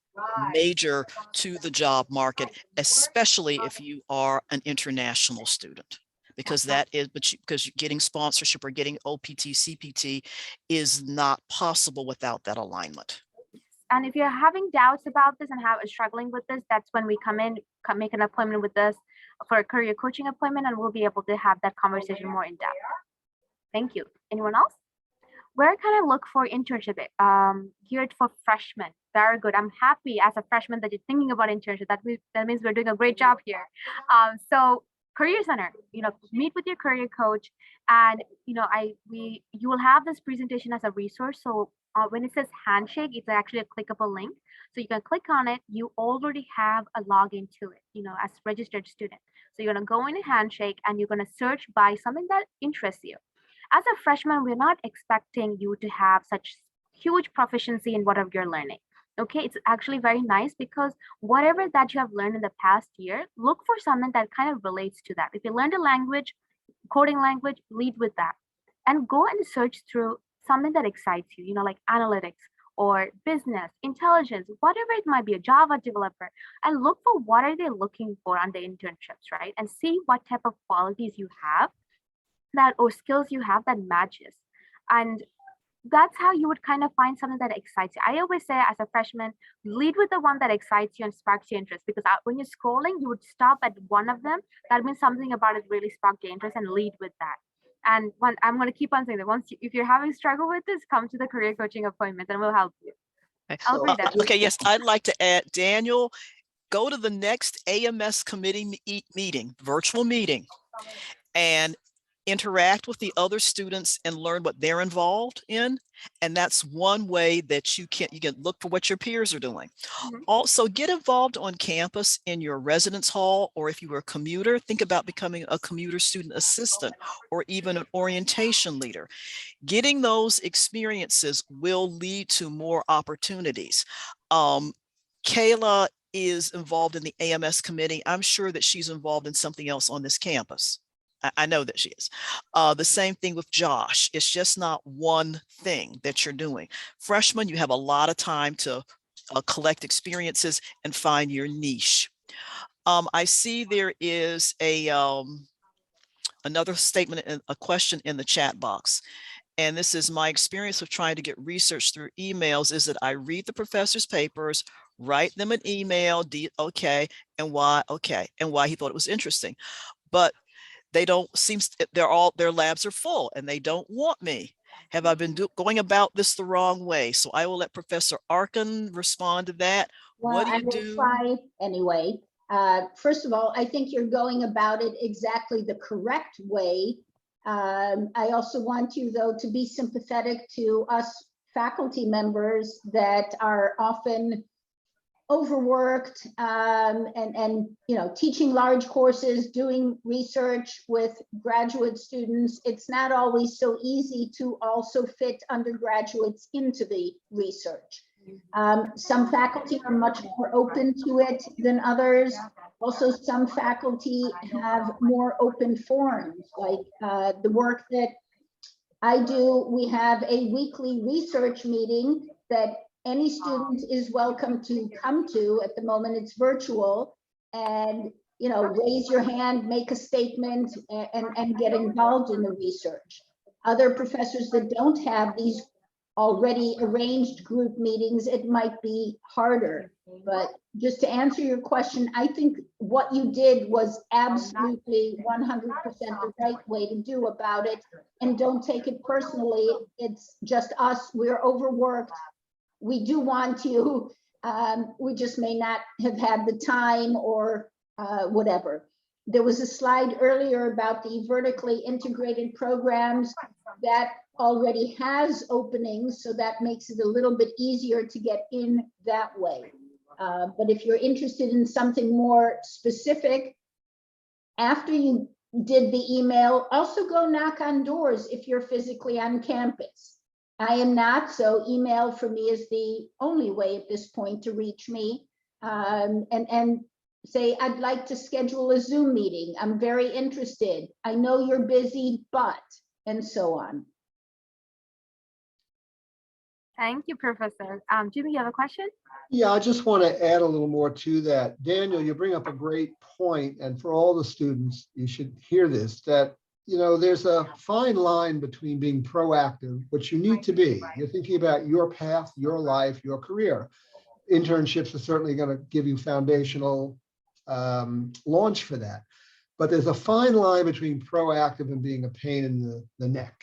major to the job market, especially if you are an international student. Because because getting sponsorship or getting OPT, CPT is not possible without that alignment. And if you're having doubts about this and struggling with this, that's when we make an appointment with us for a career coaching appointment, and we'll be able to have that conversation more in depth. Thank you. Anyone else? Where can I look for internship geared for freshmen? Very good. I'm happy as a freshman that you're thinking about internship. That means we're doing a great job here. So Career Center, you know, meet with your career coach, and you know, you will have this presentation as a resource. So when it says handshake, it's actually a clickable link. So you can click on it. You already have a login to it, you know, as registered student. So you're gonna go in a handshake and you're gonna search by something that interests you. As a freshman, we're not expecting you to have such huge proficiency in whatever you're learning. Okay, it's actually very nice because whatever that you have learned in the past year, look for something that kind of relates to that. If you learned a language, coding language, lead with that. And go and search through something that excites you, you know, like analytics or business, intelligence, whatever it might be, a Java developer, and look for what are they looking for on the internships, right? And see what type of qualities you have or skills you have that matches. And that's how you would kind of find something that excites you. I always say as a freshman, lead with the one that excites you and sparks your interest, because when you're scrolling, you would stop at one of them. That means something about it really sparked your interest, and lead with that. And I'm going to keep on saying that if you're having struggle with this, come to the career coaching appointment and we'll help you. Okay, yes, I'd like to add, Daniel, go to the next AMS committee meeting, virtual meeting, and interact with the other students and learn what they're involved in. And that's one way that you can look for what your peers are doing. Also, get involved on campus in your residence hall, or if you were a commuter, think about becoming a commuter student assistant or even an orientation leader. Getting those experiences will lead to more opportunities. Kayla is involved in the AMS committee. I'm sure that she's involved in something else on this campus. I know that she is. The same thing with Josh. It's just not one thing that you're doing. Freshmen, you have a lot of time to collect experiences and find your niche. I see there is a another statement, a question in the chat box. And this is my experience of trying to get research through emails is that I read the professor's papers, write them an email, okay, and why he thought it was interesting. But they don't seem, their labs are full and they don't want me. Have I been going about this the wrong way? So I will let Professor Arkin respond to that. Well, What do I you will do? try anyway. First of all, I think you're going about it exactly the correct way. I also want you, though, to be sympathetic to us faculty members that are often overworked and you know, teaching large courses, doing research with graduate students. It's not always so easy to also fit undergraduates into the research. Some faculty are much more open to it than others. Also, some faculty have more open forums, like the work that I do. We have a weekly research meeting that any student is welcome to come to. At the moment, it's virtual, and you know, raise your hand, make a statement, and get involved in the research. Other professors that don't have these already arranged group meetings, it might be harder. But just to answer your question, I think what you did was absolutely 100% the right way to do about it. And don't take it personally. It's just us. We're overworked. We do want you. We just may not have had the time or whatever. There was a slide earlier about the vertically integrated programs that already has openings, so that makes it a little bit easier to get in that way. But if you're interested in something more specific, after you did the email, also go knock on doors if you're physically on campus. I am not, so email for me is the only way at this point to reach me, and say, I'd like to schedule a Zoom meeting. I'm very interested. I know you're busy, but, and so on. Thank you, Professor. Jimmy, you have a question? Yeah, I just want to add a little more to that. Daniel, you bring up a great point, and for all the students, you should hear this, that you know, there's a fine line between being proactive, which you need to be. You're thinking about your path, your life, your career. Internships are certainly going to give you foundational launch for that. But there's a fine line between proactive and being a pain in the neck.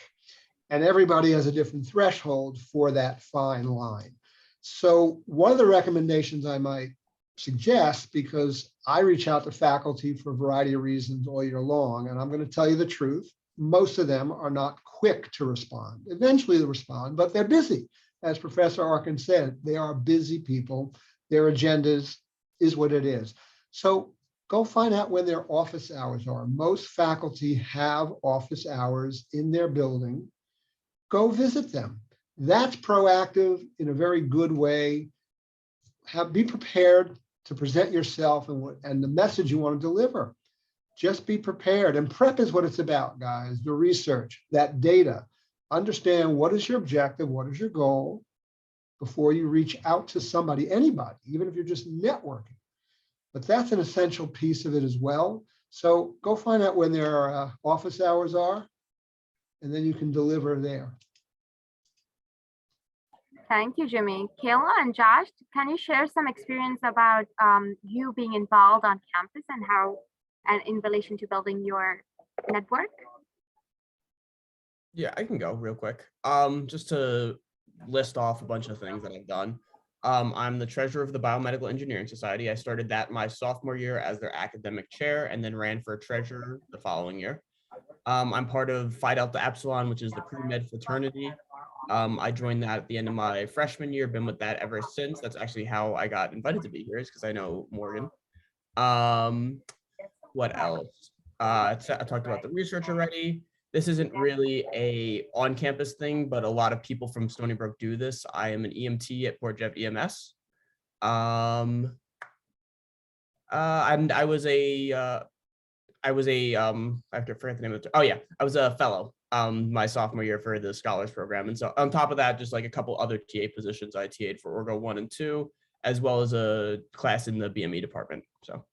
And everybody has a different threshold for that fine line. So one of the recommendations I might suggest, because I reach out to faculty for a variety of reasons all year long, and I'm going to tell you the truth, most of them are not quick to respond. Eventually they'll respond, but they're busy. As Professor Arkin said, they are busy people. Their agendas is what it is. So go find out when their office hours are. Most faculty have office hours in their building. Go visit them. That's proactive in a very good way. Be prepared to present yourself and the message you want to deliver. Just be prepared, and prep is what it's about, guys. The research, that data. Understand what is your objective, what is your goal before you reach out to somebody, anybody, even if you're just networking. But that's an essential piece of it as well. So go find out when their office hours are, and then you can deliver there. Thank you, Jimmy. Kayla and Josh, can you share some experience about you being involved on campus and how, and in relation to building your network? Yeah, I can go real quick. Just to list off a bunch of things that I've done. I'm the treasurer of the Biomedical Engineering Society. I started that my sophomore year as their academic chair and then ran for treasurer the following year. I'm part of Phi Delta Epsilon, which is the pre-med fraternity. I joined that at the end of my freshman year, been with that ever since. That's actually how I got invited to be here, is because I know Morgan. What else? I talked about the research already. This isn't really a on-campus thing, but a lot of people from Stony Brook do this. I am an EMT at Port Jeff EMS. And I was a I have to forget the name of it. Oh yeah, I was a fellow my sophomore year for the scholars program. And so on top of that, just like a couple other TA positions I TA'd for Orgo 1 and 2, as well as a class in the BME department. So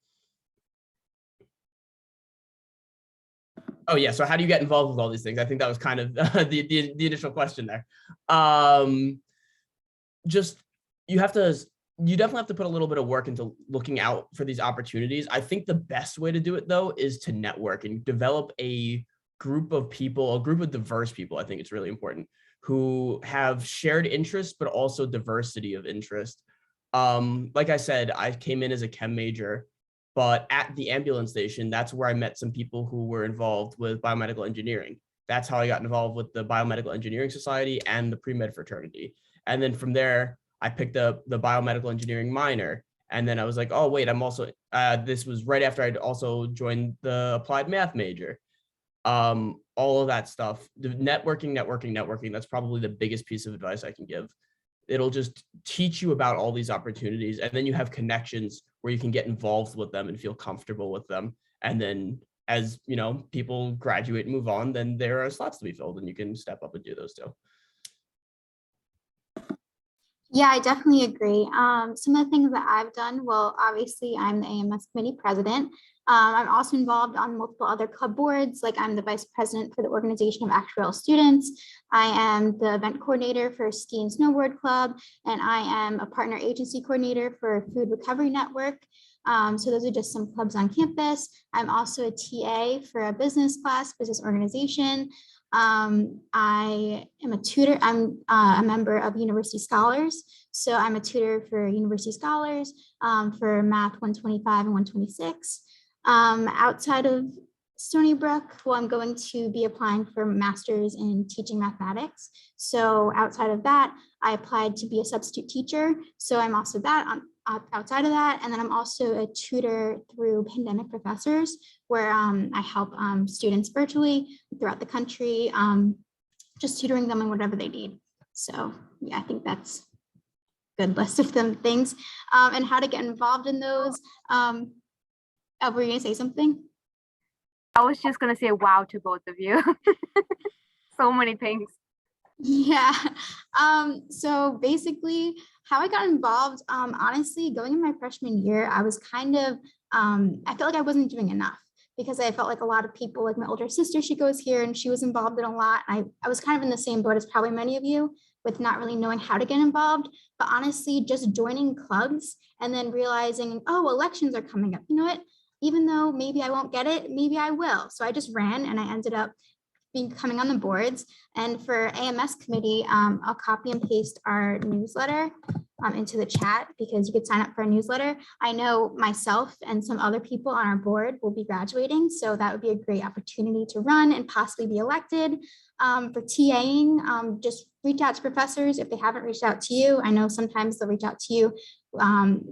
Oh yeah. So how do you get involved with all these things? I think that was kind of the initial question there. Just you definitely have to put a little bit of work into looking out for these opportunities. I think the best way to do it though is to network and develop a group of people, a group of diverse people. I think it's really important who have shared interests, but also diversity of interest. Like I said, I came in as a chem major, but at the ambulance station, that's where I met some people who were involved with biomedical engineering. That's how I got involved with the Biomedical Engineering Society and the pre-med fraternity. And then from there, I picked up the biomedical engineering minor. And then I was like, oh, wait, I'm also, this was right after I'd also joined the applied math major. All of that stuff, the networking. That's probably the biggest piece of advice I can give. It'll just teach you about all these opportunities. And then you have connections where you can get involved with them and feel comfortable with them. And then as you know, people graduate and move on, then there are slots to be filled and you can step up and do those too. Yeah, I definitely agree. Some of the things that I've done, well, obviously I'm the AMS committee president. I'm also involved on multiple other club boards, like I'm the vice president for the Organization of Actuarial Students. I am the event coordinator for Ski and Snowboard Club, and I am a partner agency coordinator for Food Recovery Network. So those are just some clubs on campus. I'm also a TA for a business class, business organization. I am a tutor. I'm a member of University Scholars. So I'm a tutor for University Scholars for Math 125 and 126. Outside of Stony Brook, well, I'm going to be applying for a master's in teaching mathematics. So outside of that, I applied to be a substitute teacher. So I'm also that outside of that. And then I'm also a tutor through Pandemic Professors, where I help students virtually throughout the country, just tutoring them in whatever they need. So yeah, I think that's a good list of them things. And how to get involved in those. Oh, were you gonna say something? I was just gonna say wow to both of you. So many things. Yeah. So basically how I got involved, honestly, going in my freshman year, I was kind of, I felt like I wasn't doing enough because I felt like a lot of people, like my older sister, she goes here and she was involved in a lot. I was kind of in the same boat as probably many of you with not really knowing how to get involved, but honestly, just joining clubs and then realizing, oh, elections are coming up. You know what? Even though maybe I won't get it, maybe I will. So I just ran and I ended up coming on the boards. And for AMS committee, I'll copy and paste our newsletter into the chat because you could sign up for a newsletter. I know myself and some other people on our board will be graduating, so that would be a great opportunity to run and possibly be elected. For TAing, just reach out to professors if they haven't reached out to you. I know sometimes they'll reach out to you,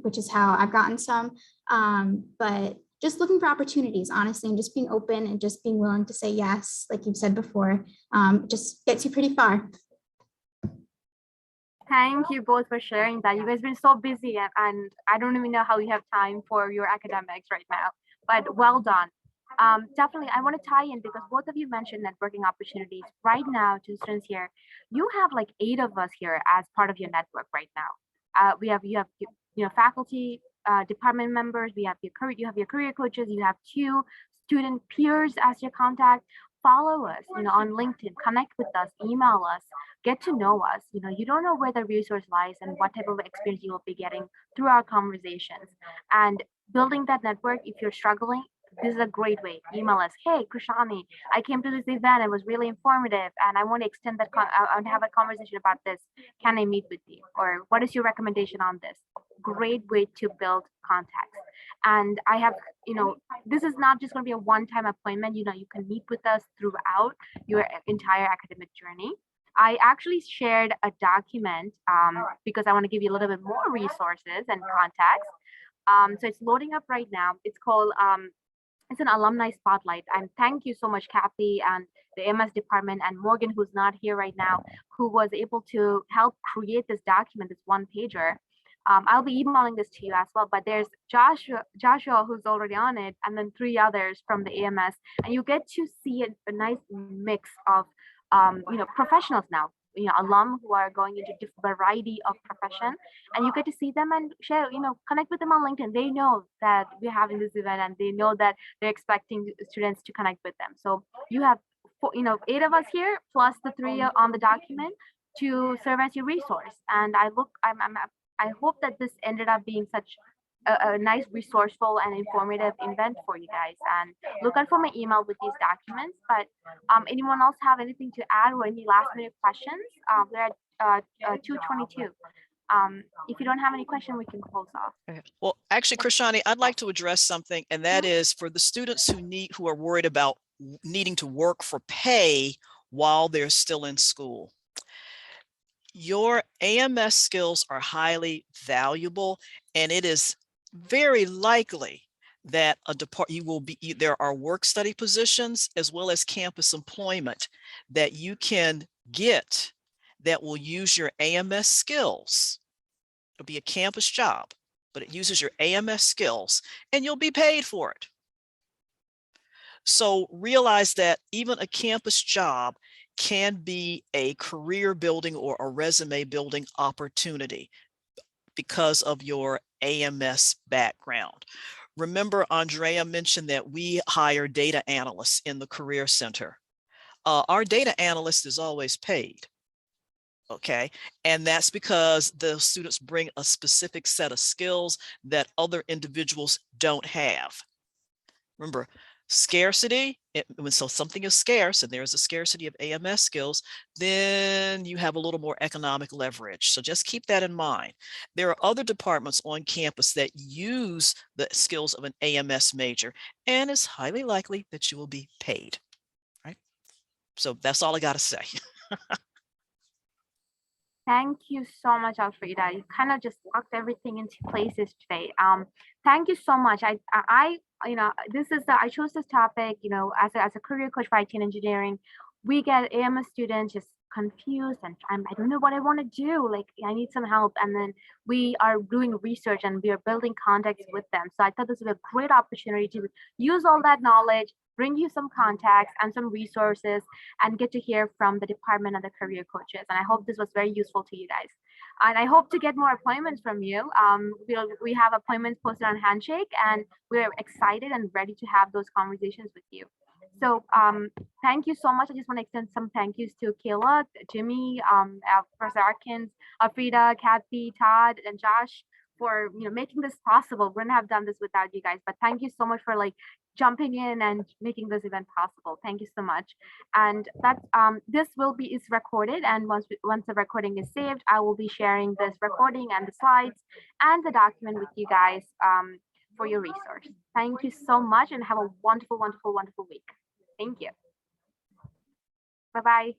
which is how I've gotten some, but just looking for opportunities, honestly, and just being open and just being willing to say yes, like you've said before, just gets you pretty far. Thank you both for sharing that. You guys have been so busy and I don't even know how you have time for your academics right now, but well done. Definitely, I want to tie in because both of you mentioned networking opportunities. Right now, to students here, you have like 8 of us here as part of your network right now. You have faculty, department members, you have your career coaches, you have 2 student peers as your contact. Follow us, on LinkedIn, connect with us, email us, get to know us. You don't know where the resource lies and what type of experience you will be getting through our conversations. And building that network, if you're struggling, this is a great way. Email us. Hey, Krishani, I came to this event. It was really informative, and I want to extend that. I want to have a conversation about this. Can I meet with you? Or what is your recommendation on this? Great way to build contacts. And I have, this is not just going to be a one-time appointment. You can meet with us throughout your entire academic journey. I actually shared a document because I want to give you a little bit more resources and contacts. So it's loading up right now. It's called it's an alumni spotlight. And thank you so much, Kathy and the AMS department and Morgan, who's not here right now, who was able to help create this document, this one pager. I'll be emailing this to you as well, but there's Joshua who's already on it, and then 3 others from the AMS, and you get to see a nice mix of professionals now, alum who are going into different variety of profession, and you get to see them and share, connect with them on LinkedIn. They know that we're having this event, and they know that they're expecting students to connect with them. So you have 8 of us here plus the 3 on the document to serve as your resource. And I hope that this ended up being such a nice, resourceful, and informative event for you guys. And look out for my email with these documents. But anyone else have anything to add or any last minute questions? We're at 2:22. If you don't have any question, we can close off. Okay. Well, actually, Krishani, I'd like to address something, and that is for the students who are worried about needing to work for pay while they're still in school. Your AMS skills are highly valuable, and it is very likely that there are work study positions as well as campus employment that you can get that will use your AMS skills. It'll be a campus job, but it uses your AMS skills, and you'll be paid for it. So realize that even a campus job can be a career building or a resume building opportunity because of your AMS background. Remember, Andrea mentioned that we hire data analysts in the Career Center. Our data analyst is always paid. Okay, and that's because the students bring a specific set of skills that other individuals don't have. Remember, scarcity, so something is scarce and there's a scarcity of AMS skills, then you have a little more economic leverage. So just keep that in mind. There are other departments on campus that use the skills of an AMS major, and it's highly likely that you will be paid, right? So that's all I got to say. Thank you so much, Alfreda. You kind of just locked everything into places today. Thank you so much. I chose this topic, as a career coach for IT and engineering. We get AMS students just confused and I don't know what I want to do. Like, I need some help. And then we are doing research and we are building contacts with them. So I thought this was a great opportunity to use all that knowledge, bring you some contacts and some resources, and get to hear from the department and the career coaches. And I hope this was very useful to you guys. And I hope to get more appointments from you. We have appointments posted on Handshake, and we're excited and ready to have those conversations with you. So thank you so much. I just want to extend some thank yous to Kayla, Jimmy, Professor Arkins, Alfreda, Kathy, Todd, and Josh for making this possible. We wouldn't have done this without you guys, but thank you so much for jumping in and making this event possible. Thank you so much. And that this is recorded, and once the recording is saved, I will be sharing this recording and the slides and the document with you guys for your resource. Thank you so much, and have a wonderful, wonderful, wonderful week. Thank you. Bye-bye.